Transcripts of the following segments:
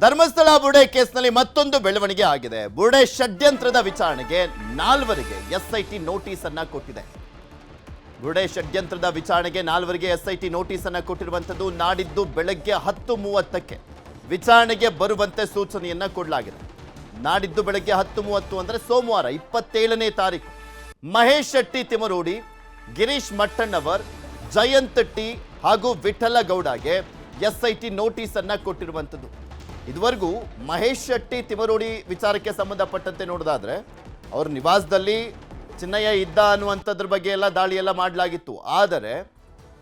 ಧರ್ಮಸ್ಥಳ ಬುರ್ಡೆ ಕೇಸ್ನಲ್ಲಿ ಮತ್ತೊಂದು ಬೆಳವಣಿಗೆ ಆಗಿದೆ. ಬುರ್ಡೆ ಷಡ್ಯಂತ್ರದ ವಿಚಾರಣೆಗೆ 4ವರಿಗೆ ಎಸ್ಐಟಿ ನೋಟಿಸ್ ಅನ್ನ ಕೊಟ್ಟಿದೆ. ಬುರ್ಡೆ ಷಡ್ಯಂತ್ರದ ವಿಚಾರಣೆಗೆ 4ವರಿಗೆ ಎಸ್ಐಟಿ ನೋಟಿಸ್ ಅನ್ನ ಕೊಟ್ಟಿರುವಂತದ್ದು ನಾಡಿದ್ದು ಬೆಳಗ್ಗೆ 10:30ಕ್ಕೆ ವಿಚಾರಣೆಗೆ ಬರುವಂತೆ ಸೂಚನೆಯನ್ನ ಕೊಡಲಾಗಿದೆ. ನಾಡಿದ್ದು ಬೆಳಗ್ಗೆ 10:30 ಅಂದ್ರೆ ಸೋಮವಾರ 27ನೇ ತಾರೀಕು ಮಹೇಶ್ ಶೆಟ್ಟಿ ತಿಮರೋಡಿ, ಗಿರೀಶ್ ಮಟ್ಟಣ್ಣವರ್, ಜಯಂತ್ ಟಿ ಹಾಗೂ ವಿಠಲ ಗೌಡಗೆ ಎಸ್ಐಟಿ ನೋಟಿಸ್ ಅನ್ನ ಕೊಟ್ಟಿರುವಂತದ್ದು. ಇದುವರೆಗೂ ಮಹೇಶ್ ಶೆಟ್ಟಿ ತಿಮರೋಡಿ ವಿಚಾರಕ್ಕೆ ಸಂಬಂಧಪಟ್ಟಂತೆ ನೋಡೋದಾದ್ರೆ ಅವ್ರ ನಿವಾಸದಲ್ಲಿ ಚಿನ್ನಯ್ಯ ಇದ್ದ ಅನ್ನುವಂಥದ್ರ ಬಗ್ಗೆ ಎಲ್ಲ ದಾಳಿ ಎಲ್ಲ ಮಾಡಲಾಗಿತ್ತು. ಆದರೆ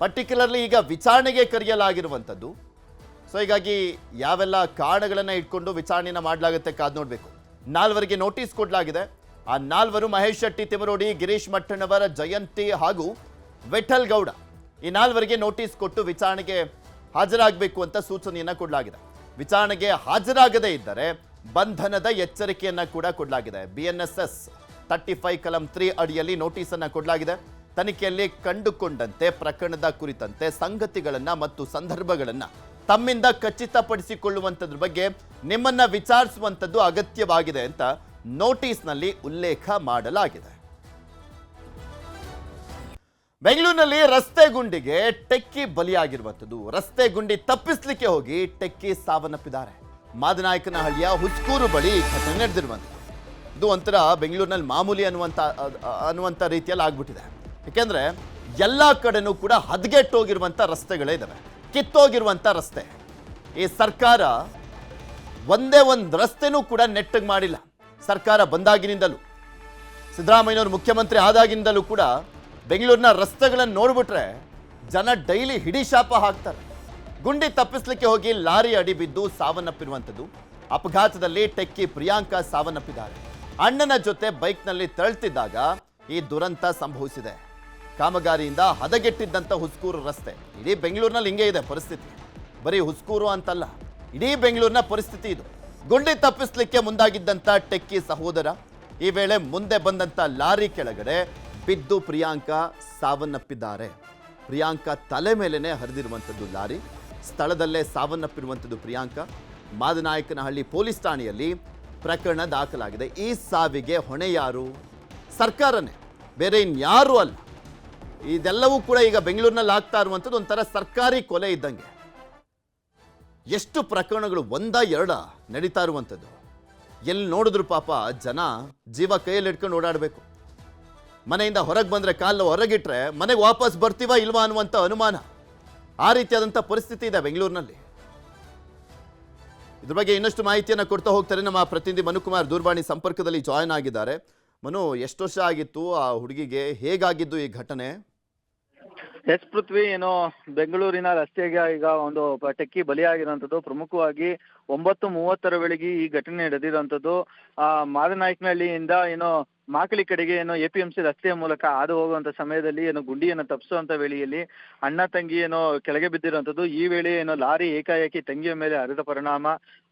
ಪರ್ಟಿಕ್ಯುಲರ್ಲಿ ಈಗ ವಿಚಾರಣೆಗೆ ಕರೆಯಲಾಗಿರುವಂಥದ್ದು. ಸೊ ಹೀಗಾಗಿ ಯಾವೆಲ್ಲ ಕಾರಣಗಳನ್ನು ಇಟ್ಕೊಂಡು ವಿಚಾರಣೆಯನ್ನು ಮಾಡಲಾಗುತ್ತೆ ಕಾದು ನೋಡಬೇಕು. 4ವರಿಗೆ ನೋಟಿಸ್ ಕೊಡಲಾಗಿದೆ. ಆ 4ವರು ಮಹೇಶ್ ಶೆಟ್ಟಿ ತಿಮರೋಡಿ, ಗಿರೀಶ್ ಮಟ್ಟಣ್ಣವರ, ಜಯಂತಿ ಹಾಗೂ ವಿಠಲ್ ಗೌಡ, ಈ 4ವರಿಗೆ ನೋಟಿಸ್ ಕೊಟ್ಟು ವಿಚಾರಣೆಗೆ ಹಾಜರಾಗಬೇಕು ಅಂತ ಸೂಚನೆಯನ್ನ ಕೊಡಲಾಗಿದೆ. ವಿಚಾರಣೆಗೆ ಹಾಜರಾಗದೇ ಇದ್ದರೆ ಬಂಧನದ ಎಚ್ಚರಿಕೆಯನ್ನ ಕೂಡ ಕೊಡಲಾಗಿದೆ. BNSS 35 ಕಲಂ 3 ಅಡಿಯಲ್ಲಿ ನೋಟಿಸ್ ಅನ್ನ ಕೊಡಲಾಗಿದೆ. ತನಿಖೆಯಲ್ಲಿ ಕಂಡುಕೊಂಡಂತೆ ಪ್ರಕರಣದ ಕುರಿತಂತೆ ಸಂಗತಿಗಳನ್ನ ಮತ್ತು ಸಂದರ್ಭಗಳನ್ನ ತಮ್ಮಿಂದ ಖಚಿತಪಡಿಸಿಕೊಳ್ಳುವಂಥದ್ರ ಬಗ್ಗೆ ನಿಮ್ಮನ್ನ ವಿಚಾರಿಸುವಂಥದ್ದು ಅಗತ್ಯವಾಗಿದೆ ಅಂತ ನೋಟಿಸ್ನಲ್ಲಿ ಉಲ್ಲೇಖ ಮಾಡಲಾಗಿದೆ. ಬೆಂಗಳೂರಿನಲ್ಲಿ ರಸ್ತೆ ಗುಂಡಿಗೆ ಟೆಕ್ಕಿ ಬಲಿಯಾಗಿರುವಂಥದ್ದು. ರಸ್ತೆ ಗುಂಡಿ ತಪ್ಪಿಸಲಿಕ್ಕೆ ಹೋಗಿ ಟೆಕ್ಕಿ ಸಾವನ್ನಪ್ಪಿದ್ದಾರೆ. ಮಾದನಾಯಕನಹಳ್ಳಿಯ ಹುಸ್ಕೂರು ಬಳಿ ಘಟನೆ ನಡೆದಿರುವಂಥದ್ದು. ಇದು ಒಂಥರ ಬೆಂಗಳೂರಿನಲ್ಲಿ ಮಾಮೂಲಿ ಅನ್ನುವಂಥ ರೀತಿಯಲ್ಲಿ ಆಗ್ಬಿಟ್ಟಿದೆ. ಯಾಕೆಂದ್ರೆ ಎಲ್ಲ ಕಡೆನೂ ಕೂಡ ಹದಗೆಟ್ಟೋಗಿರುವಂಥ ರಸ್ತೆಗಳೇ ಇದ್ದಾವೆ, ಕಿತ್ತೋಗಿರುವಂಥ ರಸ್ತೆ. ಈ ಸರ್ಕಾರ ಒಂದೇ ಒಂದು ರಸ್ತೆನೂ ಕೂಡ ನೆಟ್ಟಗೆ ಮಾಡಿಲ್ಲ. ಸರ್ಕಾರ ಬಂದಾಗಿನಿಂದಲೂ, ಸಿದ್ದರಾಮಯ್ಯನವರು ಮುಖ್ಯಮಂತ್ರಿ ಆದಾಗಿನಿಂದಲೂ ಕೂಡ ಬೆಂಗಳೂರಿನ ರಸ್ತೆಗಳನ್ನು ನೋಡ್ಬಿಟ್ರೆ ಜನ ಡೈಲಿ ಹಿಡಿ ಶಾಪ ಹಾಕ್ತಾರೆ. ಗುಂಡಿ ತಪ್ಪಿಸ್ಲಿಕ್ಕೆ ಹೋಗಿ ಲಾರಿ ಅಡಿ ಬಿದ್ದು ಸಾವನ್ನಪ್ಪಿರುವಂಥದ್ದು. ಅಪಘಾತದಲ್ಲಿ ಟೆಕ್ಕಿ ಪ್ರಿಯಾಂಕಾ ಸಾವನ್ನಪ್ಪಿದ್ದಾರೆ. ಅಣ್ಣನ ಜೊತೆ ಬೈಕ್ನಲ್ಲಿ ತೆರಳುತ್ತಿದ್ದಾಗ ಈ ದುರಂತ ಸಂಭವಿಸಿದೆ. ಕಾಮಗಾರಿಯಿಂದ ಹದಗೆಟ್ಟಿದ್ದಂಥ ಹುಸ್ಕೂರು ರಸ್ತೆ. ಇಡೀ ಬೆಂಗಳೂರಿನಲ್ಲಿ ಹಿಂಗೆ ಇದೆ ಪರಿಸ್ಥಿತಿ. ಬರೀ ಹುಸ್ಕೂರು ಅಂತಲ್ಲ, ಇಡೀ ಬೆಂಗಳೂರಿನ ಪರಿಸ್ಥಿತಿ ಇದು. ಗುಂಡಿ ತಪ್ಪಿಸ್ಲಿಕ್ಕೆ ಮುಂದಾಗಿದ್ದಂಥ ಟೆಕ್ಕಿ ಸಹೋದರ ಈ ವೇಳೆ ಮುಂದೆ ಬಂದಂಥ ಲಾರಿ ಕೆಳಗಡೆ ಬಿದ್ದು ಪ್ರಿಯಾಂಕಾ ಸಾವನ್ನಪ್ಪಿದ್ದಾರೆ. ಪ್ರಿಯಾಂಕಾ ತಲೆ ಮೇಲೆನೆ ಹರಿದಿರುವಂಥದ್ದು ಲಾರಿ. ಸ್ಥಳದಲ್ಲೇ ಸಾವನ್ನಪ್ಪಿರುವಂಥದ್ದು ಪ್ರಿಯಾಂಕಾ. ಮಾದನಾಯಕನಹಳ್ಳಿ ಪೊಲೀಸ್ ಠಾಣೆಯಲ್ಲಿ ಪ್ರಕರಣ ದಾಖಲಾಗಿದೆ. ಈ ಸಾವಿಗೆ ಹೊಣೆ ಯಾರು? ಸರ್ಕಾರನೇ, ಬೇರೆ ಇನ್ಯಾರೂ ಅಲ್ಲ. ಇದೆಲ್ಲವೂ ಕೂಡ ಈಗ ಬೆಂಗಳೂರಿನಲ್ಲಿ ಆಗ್ತಾ ಇರುವಂಥದ್ದು ಒಂಥರ ಸರ್ಕಾರಿ ಕೊಲೆ ಇದ್ದಂಗೆ. ಎಷ್ಟು ಪ್ರಕರಣಗಳು ಒಂದ ಎರಡ ನಡೀತಾ ಇರುವಂಥದ್ದು. ಎಲ್ಲಿ ನೋಡಿದ್ರು ಪಾಪ ಜನ ಜೀವ ಕೈಯಲ್ಲಿ ಇಟ್ಕೊಂಡು ಓಡಾಡಬೇಕು. ಮನೆಯಿಂದ ಹೊರಗೆ ಬಂದರೆ ಕಾಲು ಹೊರಗಿಟ್ರೆ ಮನೆಗೆ ವಾಪಸ್ ಬರ್ತೀವಾ ಇಲ್ವಾ ಅನ್ನುವಂಥ ಅನುಮಾನ. ಆ ರೀತಿಯಾದಂಥ ಪರಿಸ್ಥಿತಿ ಇದೆ ಬೆಂಗಳೂರಿನಲ್ಲಿ. ಇದ್ರ ಬಗ್ಗೆ ಇನ್ನಷ್ಟು ಮಾಹಿತಿಯನ್ನು ಕೊಡ್ತಾ ಹೋಗ್ತಾರೆ ನಮ್ಮ ಪ್ರತಿನಿಧಿ ಮನುಕುಮಾರ್ ದೂರವಾಣಿ ಸಂಪರ್ಕದಲ್ಲಿ ಜಾಯ್ನ್ ಆಗಿದ್ದಾರೆ. ಮನು, ಎಷ್ಟು ವರ್ಷ ಆಗಿತ್ತು ಆ ಹುಡುಗಿಗೆ? ಹೇಗಾಗಿದ್ದು ಈ ಘಟನೆ? ಎಸ್ ಪೃಥ್ವಿ, ಏನು ಬೆಂಗಳೂರಿನ ರಸ್ತೆಗೆ ಈಗ ಒಂದು ಟೆಕ್ಕಿ ಬಲಿಯಾಗಿರುವಂಥದ್ದು. ಪ್ರಮುಖವಾಗಿ 9:30 ವೇಳೆಗೆ ಈ ಘಟನೆ ನಡೆದಿರುವಂಥದ್ದು. ಮಾದನಾಯಕನಹಳ್ಳಿಯಿಂದ ಏನೋ ಮಾಕಳಿ ಕಡೆಗೆ ಏನೋ APMC ರಸ್ತೆಯ ಮೂಲಕ ಹಾದು ಹೋಗುವಂತ ಸಮಯದಲ್ಲಿ ಏನೋ ಗುಂಡಿಯನ್ನು ತಪ್ಪಿಸುವಂತ ವೇಳೆಯಲ್ಲಿ ಅಣ್ಣ ತಂಗಿ ಏನೋ ಕೆಳಗೆ ಬಿದ್ದಿರುವಂಥದ್ದು. ಈ ವೇಳೆ ಏನೋ ಲಾರಿ ಏಕಾಏಕಿ ತಂಗಿಯ ಮೇಲೆ ಹರಿದ ಪರಿಣಾಮ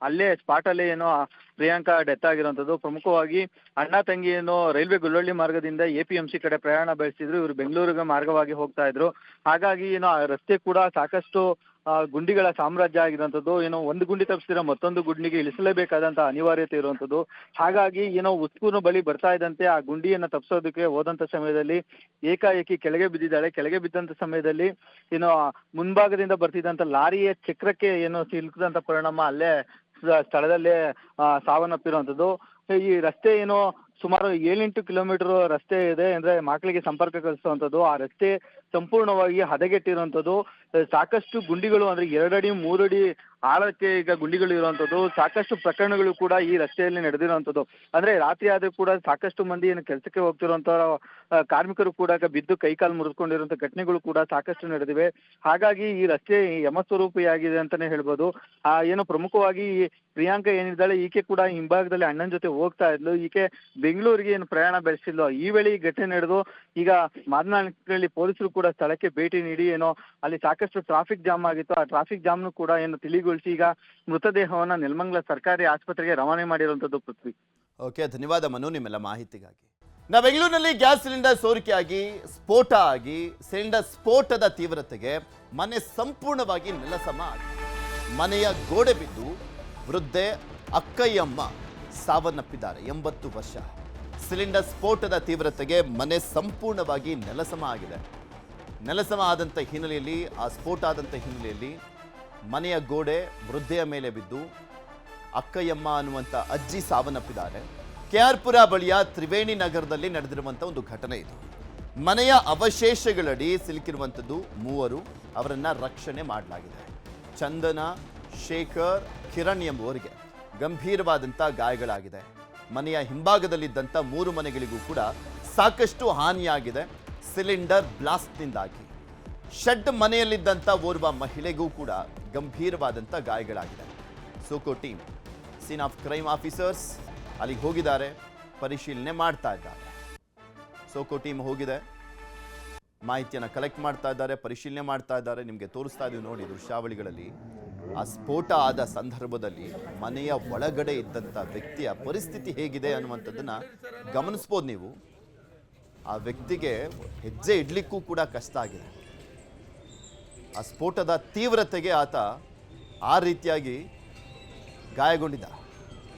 ಅಲ್ಲೇ ಸ್ಪಾಟ್ ಅಲ್ಲೇ ಏನೋ ಪ್ರಿಯಾಂಕಾ ಡೆತ್ ಆಗಿರುವಂಥದ್ದು. ಪ್ರಮುಖವಾಗಿ ಅಣ್ಣ ತಂಗಿ ಏನೋ ರೈಲ್ವೆ ಗುಳ್ಳಳ್ಳಿ ಮಾರ್ಗದಿಂದ APMC ಕಡೆ ಪ್ರಯಾಣ ಬೆಳೆಸಿದ್ರು. ಇವರು ಬೆಂಗಳೂರಿಗೆ ಮಾರ್ಗವಾಗಿ ಹೋಗ್ತಾ ಇದ್ರು. ಹಾಗಾಗಿ ಏನೋ ಆ ರಸ್ತೆ ಕೂಡ ಸಾಕಷ್ಟು ಗುಂಡಿಗಳ ಸಾಮ್ರಾಜ್ಯ ಆಗಿರುವಂಥದ್ದು. ಏನೋ ಒಂದು ಗುಂಡಿ ತಪ್ಪಿಸಿದ್ರೆ ಮತ್ತೊಂದು ಗುಂಡಿಗೆ ಇಳಿಸಲೇಬೇಕಾದಂತ ಅನಿವಾರ್ಯತೆ ಇರುವಂಥದ್ದು. ಹಾಗಾಗಿ ಏನೋ ಹುಸ್ಕೂರು ಬಳಿ ಬರ್ತಾ ಇದ್ದಂತೆ ಆ ಗುಂಡಿಯನ್ನು ತಪ್ಪಿಸೋದಕ್ಕೆ ಹೋದಂತ ಸಮಯದಲ್ಲಿ ಏಕಾಏಕಿ ಕೆಳಗೆ ಬಿದ್ದಿದ್ದಾಳೆ. ಕೆಳಗೆ ಬಿದ್ದಂತ ಸಮಯದಲ್ಲಿ ಏನೋ ಮುಂಭಾಗದಿಂದ ಬರ್ತಿದ್ದಂತ ಲಾರಿಯ ಚಕ್ರಕ್ಕೆ ಏನೋ ಸಿಲುಕಿದಂತ ಪರಿಣಾಮ ಅಲ್ಲೇ ಸ್ಥಳದಲ್ಲೇ ಸಾವನ್ನಪ್ಪಿರುವಂಥದ್ದು. ಈ ರಸ್ತೆ ಏನೋ ಸುಮಾರು 7-8 ಕಿಲೋಮೀಟರ್ ರಸ್ತೆ ಇದೆ, ಅಂದ್ರೆ ಮಕ್ಕಳಿಗೆ ಸಂಪರ್ಕ ಕಲಿಸುವಂಥದ್ದು. ಆ ರಸ್ತೆ ಸಂಪೂರ್ಣವಾಗಿ ಹದಗೆಟ್ಟಿರುವಂಥದ್ದು. ಸಾಕಷ್ಟು ಗುಂಡಿಗಳು, ಅಂದ್ರೆ 2 ಅಡಿ 3 ಅಡಿ ಆಳಕ್ಕೆ ಈಗ ಗುಂಡಿಗಳು ಇರುವಂಥದ್ದು. ಸಾಕಷ್ಟು ಪ್ರಕರಣಗಳು ಕೂಡ ಈ ರಸ್ತೆಯಲ್ಲಿ ನಡೆದಿರುವಂಥದ್ದು. ಅಂದ್ರೆ ರಾತ್ರಿ ಆದ್ರೂ ಕೂಡ ಸಾಕಷ್ಟು ಮಂದಿ ಏನು ಕೆಲಸಕ್ಕೆ ಹೋಗ್ತಿರುವಂತ ಕಾರ್ಮಿಕರು ಕೂಡ ಬಿದ್ದು ಕೈಕಾಲು ಮುರಿದುಕೊಂಡಿರುವಂತ ಘಟನೆಗಳು ಕೂಡ ಸಾಕಷ್ಟು ನಡೆದಿವೆ. ಹಾಗಾಗಿ ಈ ರಸ್ತೆ ಯಮಸ್ವರೂಪಿಯಾಗಿದೆ ಅಂತಾನೆ ಹೇಳ್ಬೋದು. ಏನು ಪ್ರಮುಖವಾಗಿ ಪ್ರಿಯಾಂಕಾ ಏನಿದ್ದಾಳೆ, ಈಕೆ ಕೂಡ ಹಿಂಭಾಗದಲ್ಲಿ ಅಣ್ಣನ ಜೊತೆ ಹೋಗ್ತಾ ಇದ್ಲು. ಈಕೆ ಬೆಂಗಳೂರಿಗೆ ಏನು ಪ್ರಯಾಣ ಬೆಳೆಸಿದ್ಲು. ಈ ವೇಳೆ ಈ ಘಟನೆ ನಡೆದು ಈಗ ಮಾದನಾಯಕನಹಳ್ಳಿ ಪೊಲೀಸರು ಕೂಡ ಸ್ಥಳಕ್ಕೆ ಭೇಟಿ ನೀಡಿ ಏನೋ ಅಲ್ಲಿ ಸಾಕಷ್ಟು ಟ್ರಾಫಿಕ್ ಜಾಮ್ ಆಗಿತ್ತು. ಆ ಟ್ರಾಫಿಕ್ ಜಾಮ್ನು ಕೂಡ ಏನು ತಿಳಿಗೊಳಿಸಿ ಈಗ ಮೃತದೇಹವನ್ನ ನೆಲಮಂಗಲ ಸರ್ಕಾರಿ ಆಸ್ಪತ್ರೆಗೆ ರವಾನೆ ಮಾಡಿರುವಂತದ್ದು. ಪೃಥ್ವಿ, ಓಕೆ, ಧನ್ಯವಾದ ಮನು ನಿಮ್ಮೆಲ್ಲ ಮಾಹಿತಿಗಾಗಿ. ಬೆಂಗಳೂರಿನಲ್ಲಿ ಗ್ಯಾಸ್ ಸಿಲಿಂಡರ್ ಸೋರಿಕೆಯಾಗಿ ಸ್ಫೋಟ ಆಗಿ ಸಿಲಿಂಡರ್ ಸ್ಫೋಟದ ತೀವ್ರತೆಗೆ ಮನೆ ಸಂಪೂರ್ಣವಾಗಿ ನೆಲಸಮ ಆಗಿದೆ. ಮನೆಯ ಗೋಡೆ ಬಿದ್ದು ವೃದ್ಧೆ ಅಕ್ಕಯ್ಯಮ್ಮ ಸಾವನ್ನಪ್ಪಿದ್ದಾರೆ. 80 ವರ್ಷ. ಸಿಲಿಂಡರ್ ಸ್ಫೋಟದ ತೀವ್ರತೆಗೆ ಮನೆ ಸಂಪೂರ್ಣವಾಗಿ ನೆಲಸಮ ಆಗಿದೆ. ನೆಲಸಮ ಆದಂಥ ಹಿನ್ನೆಲೆಯಲ್ಲಿ, ಆ ಸ್ಫೋಟ ಆದಂಥ ಹಿನ್ನೆಲೆಯಲ್ಲಿ ಮನೆಯ ಗೋಡೆ ವೃದ್ಧೆಯ ಮೇಲೆ ಬಿದ್ದು ಅಕ್ಕಯ್ಯಮ್ಮ ಅನ್ನುವಂಥ ಅಜ್ಜಿ ಸಾವನ್ನಪ್ಪಿದ್ದಾರೆ. KR ಪುರ ಬಳಿಯ ತ್ರಿವೇಣಿ ನಗರದಲ್ಲಿ ನಡೆದಿರುವಂಥ ಒಂದು ಘಟನೆ ಇದು. ಮನೆಯ ಅವಶೇಷಗಳಡಿ ಸಿಲುಕಿರುವಂಥದ್ದು 3. ಅವರನ್ನ ರಕ್ಷಣೆ ಮಾಡಲಾಗಿದೆ. ಚಂದನ, ಶೇಖರ್, ಕಿರಣ್ ಎಂಬುವರಿಗೆ ಗಂಭೀರವಾದಂಥ ಗಾಯಗಳಾಗಿದೆ. ಮನೆಯ ಹಿಂಭಾಗದಲ್ಲಿದ್ದಂಥ 3 ಮನೆಗಳಿಗೂ ಕೂಡ ಸಾಕಷ್ಟು ಹಾನಿಯಾಗಿದೆ ಸಿಲಿಂಡರ್ ಬ್ಲಾಸ್ಟ್ನಿಂದಾಗಿ. ಶೆಡ್ ಮನೆಯಲ್ಲಿದ್ದಂಥ ಓರ್ವ ಮಹಿಳೆಗೂ ಕೂಡ ಗಂಭೀರವಾದಂಥ ಗಾಯಗಳಾಗಿದೆ. SOCO team, scene of crime officers ಅಲ್ಲಿಗೆ ಹೋಗಿದ್ದಾರೆ, ಪರಿಶೀಲನೆ ಮಾಡ್ತಾ ಇದ್ದಾರೆ. ಸೋಕೋ ಟೀಮ್ ಹೋಗಿದೆ, ಮಾಹಿತಿಯನ್ನು ಕಲೆಕ್ಟ್ ಮಾಡ್ತಾ ಇದ್ದಾರೆ, ಪರಿಶೀಲನೆ ಮಾಡ್ತಾ ಇದ್ದಾರೆ. ನಿಮಗೆ ತೋರಿಸ್ತಾ ಇದ್ದೀವಿ ನೋಡಿ ದೃಶ್ಯಾವಳಿಗಳಲ್ಲಿ. ಆ ಸ್ಫೋಟ ಆದ ಸಂದರ್ಭದಲ್ಲಿ ಮನೆಯ ಒಳಗಡೆ ಇದ್ದಂಥ ವ್ಯಕ್ತಿಯ ಪರಿಸ್ಥಿತಿ ಹೇಗಿದೆ ಅನ್ನುವಂಥದ್ದನ್ನು ಗಮನಿಸ್ಬೋದು ನೀವು. ಆ ವ್ಯಕ್ತಿಗೆ ಹೆಜ್ಜೆ ಇಡ್ಲಿಕ್ಕೂ ಕೂಡ ಕಷ್ಟ ಆಗಿದೆ. ಆ ಸ್ಫೋಟದ ತೀವ್ರತೆಗೆ ಆತ ಆ ರೀತಿಯಾಗಿ ಗಾಯಗೊಂಡಿದ್ದ.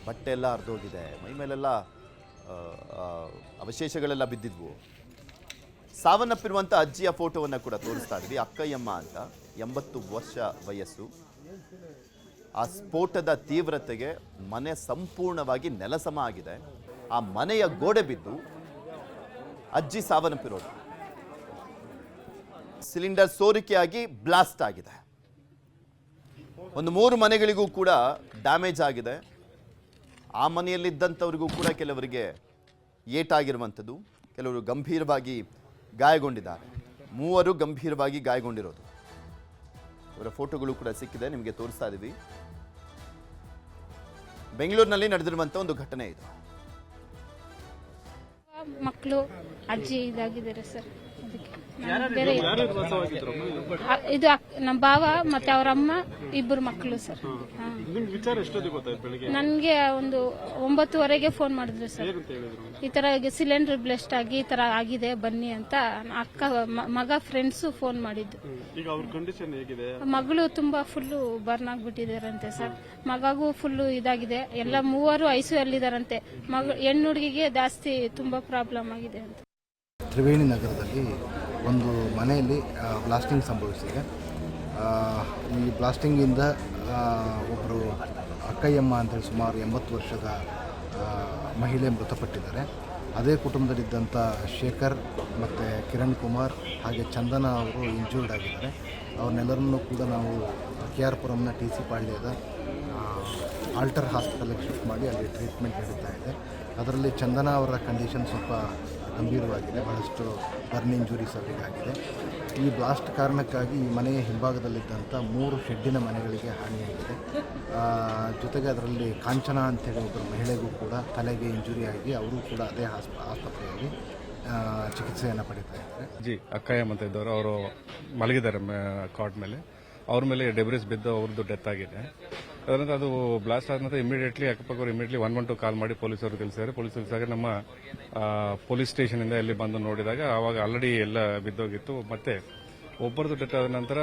ಬಟ್ಟೆ ಎಲ್ಲ ಹರಿದೋಗಿದೆ, ಮೈ ಮೇಲೆಲ್ಲ ಅವಶೇಷಗಳೆಲ್ಲ ಬಿದ್ದಿದ್ವು. ಸಾವನ್ನಪ್ಪಿರುವಂಥ ಅಜ್ಜಿಯ ಫೋಟೋವನ್ನು ಕೂಡ ತೋರಿಸ್ತಾ ಇದ್ವಿ. ಅಕ್ಕಯ್ಯಮ್ಮ ಅಂತ, 80 ವರ್ಷ ವಯಸ್ಸು. ಆ ಸ್ಫೋಟದ ತೀವ್ರತೆಗೆ ಮನೆ ಸಂಪೂರ್ಣವಾಗಿ ನೆಲಸಮ ಆಗಿದೆ. ಆ ಮನೆಯ ಗೋಡೆ ಬಿದ್ದು ಅಜ್ಜಿ ಸಾವನ್ನಪ್ಪಿರೋದು. ಸಿಲಿಂಡರ್ ಸೋರಿಕೆಯಾಗಿ ಬ್ಲಾಸ್ಟ್ ಆಗಿದೆ. ಒಂದು 3 ಮನೆಗಳಿಗೂ ಕೂಡ ಡ್ಯಾಮೇಜ್ ಆಗಿದೆ. ಆ ಮನೆಯಲ್ಲಿದ್ದಂಥವ್ರಿಗೂ ಕೂಡ ಕೆಲವರಿಗೆ ಏಟಾಗಿರುವಂಥದ್ದು, ಕೆಲವರು ಗಂಭೀರವಾಗಿ ಗಾಯಗೊಂಡಿದ್ದಾರೆ. 3 ಗಂಭೀರವಾಗಿ ಗಾಯಗೊಂಡಿರೋದು. ಅವರ ಫೋಟೋಗಳು ಕೂಡ ಸಿಕ್ಕಿದೆ, ನಿಮಗೆ ತೋರಿಸ್ತಾ ಇದ್ದೀವಿ. ಬೆಂಗಳೂರಿನಲ್ಲಿ ನಡೆದಿರುವಂಥ ಒಂದು ಘಟನೆ ಇದು. ಮಕ್ಕಳು ಅಜ್ಜಿ ಇದಾಗಿದ್ದಾರೆ ಸರ್. ಬೇರೆ ಇದು ನಮ್ಮ ಭಾವ ಮತ್ತೆ ಅವ್ರ ಅಮ್ಮ, 2 ಮಕ್ಕಳು ಸರ್. ನನ್ಗೆ ಒಂದು 9:30 ಫೋನ್ ಮಾಡಿದ್ರು ಸರ್. ಈ ತರ ಸಿಲಿಂಡರ್ ಬ್ಲಾಸ್ಟ್ ಆಗಿ ಈ ತರ ಆಗಿದೆ ಬನ್ನಿ ಅಂತ. ಅಕ್ಕ ಮಗ ಫ್ರೆಂಡ್ಸ್ ಫೋನ್ ಮಾಡಿದ್ದು. ಮಗಳು ತುಂಬಾ ಫುಲ್ಲು ಬರ್ನ್ ಆಗ್ಬಿಟ್ಟಿದಾರಂತೆ ಸರ್. ಮಗಗೂ ಫುಲ್ಲು ಇದಾಗಿದೆ. ಎಲ್ಲ 3 ICU ಅಲ್ಲಿದಾರಂತೆ. ಹೆಣ್ಣು ಹುಡುಗಿಗೆ ಜಾಸ್ತಿ ತುಂಬಾ ಪ್ರಾಬ್ಲಮ್ ಆಗಿದೆ ಅಂತ. ತ್ರಿವೇಣಿ ನಗರದಲ್ಲಿ ಒಂದು ಮನೆಯಲ್ಲಿ ಬ್ಲಾಸ್ಟಿಂಗ್ ಸಂಭವಿಸಿದೆ. ಈ ಬ್ಲಾಸ್ಟಿಂಗಿಂದ ಒಬ್ಬರು ಅಕ್ಕಯ್ಯಮ್ಮ ಅಂತೇಳಿ ಸುಮಾರು 80 ವರ್ಷದ ಮಹಿಳೆ ಮೃತಪಟ್ಟಿದ್ದಾರೆ. ಅದೇ ಕುಟುಂಬದಲ್ಲಿದ್ದಂಥ ಶೇಖರ್ ಮತ್ತು ಕಿರಣ್ ಕುಮಾರ್ ಹಾಗೆ ಚಂದನ ಅವರು ಇಂಜೂರ್ಡ್ ಆಗಿದ್ದಾರೆ. ಅವ್ರನ್ನೆಲ್ಲರನ್ನೂ ಕೂಡ ನಾವು KR ಪುರಂನ TC ಪಾಳ್ಯದ ಆಲ್ಟರ್ ಹಾಸ್ಪಿಟಲ್ಗೆ ಶಿಫ್ಟ್ ಮಾಡಿ ಅಲ್ಲಿ ಟ್ರೀಟ್ಮೆಂಟ್ ನಡೀತಾ ಇದೆ. ಅದರಲ್ಲಿ ಚಂದನ ಅವರ ಕಂಡೀಷನ್ ಸ್ವಲ್ಪ ಗಂಭೀರವಾಗಿದೆ, ಬಹಳಷ್ಟು ಬರ್ನ್ ಇಂಜುರೀಸ್ ಅವರಿಗಾಗಿದೆ. ಈ ಬ್ಲಾಸ್ಟ್ ಕಾರಣಕ್ಕಾಗಿ ಈ ಮನೆಯ ಹಿಂಭಾಗದಲ್ಲಿದ್ದಂಥ 3 ಶೆಡ್ಡಿನ ಮನೆಗಳಿಗೆ ಹಾನಿಯಾಗಿದೆ. ಜೊತೆಗೆ ಅದರಲ್ಲಿ ಕಾಂಚನ ಅಂತೇಳಿ ಒಬ್ಬರು ಮಹಿಳೆಗೂ ಕೂಡ ತಲೆಗೆ ಇಂಜುರಿ ಆಗಿ ಅವರು ಕೂಡ ಅದೇ ಆಸ್ಪತ್ರೆಯಲ್ಲಿ ಚಿಕಿತ್ಸೆಯನ್ನು ಪಡೀತಾ ಇದ್ದಾರೆ. ಅಕ್ಕಯ್ಯ ಅಂತ ಇದ್ದವರು, ಅವರು ಮಲಗಿದ್ದಾರೆ ಕಾಟ್ ಮೇಲೆ. ಅವ್ರ ಮೇಲೆ ಡೆಬ್ರಿಸ್ ಬಿದ್ದು ಅವ್ರದ್ದು ಡೆತ್ ಆಗಿದೆ. ಅದರಿಂದ ಅದು ಬ್ಲಾಸ್ಟ್ ಆದ ನಂತರ ಇಮಿಡಿಯೇಟ್ಲಿ ಅಕ್ಕಪಕ್ಕವರು ಇಮಿಡಿಯೇಟ್ಲಿ 112 ಕಾಲ್ ಮಾಡಿ ಪೊಲೀಸರು ತಿಳಿಸಿದ್ದಾರೆ. ಪೊಲೀಸರು ತಿಳಿಸಿದಾಗ ನಮ್ಮ ಪೊಲೀಸ್ ಸ್ಟೇಷನಿಂದ ಇಲ್ಲಿ ಬಂದು ನೋಡಿದಾಗ ಆವಾಗ ಆಲ್ರೆಡಿ ಎಲ್ಲ ಬಿದ್ದೋಗಿತ್ತು. ಮತ್ತೆ ಒಬ್ಬರದ್ದು ಡೆತ್ ಆದ ನಂತರ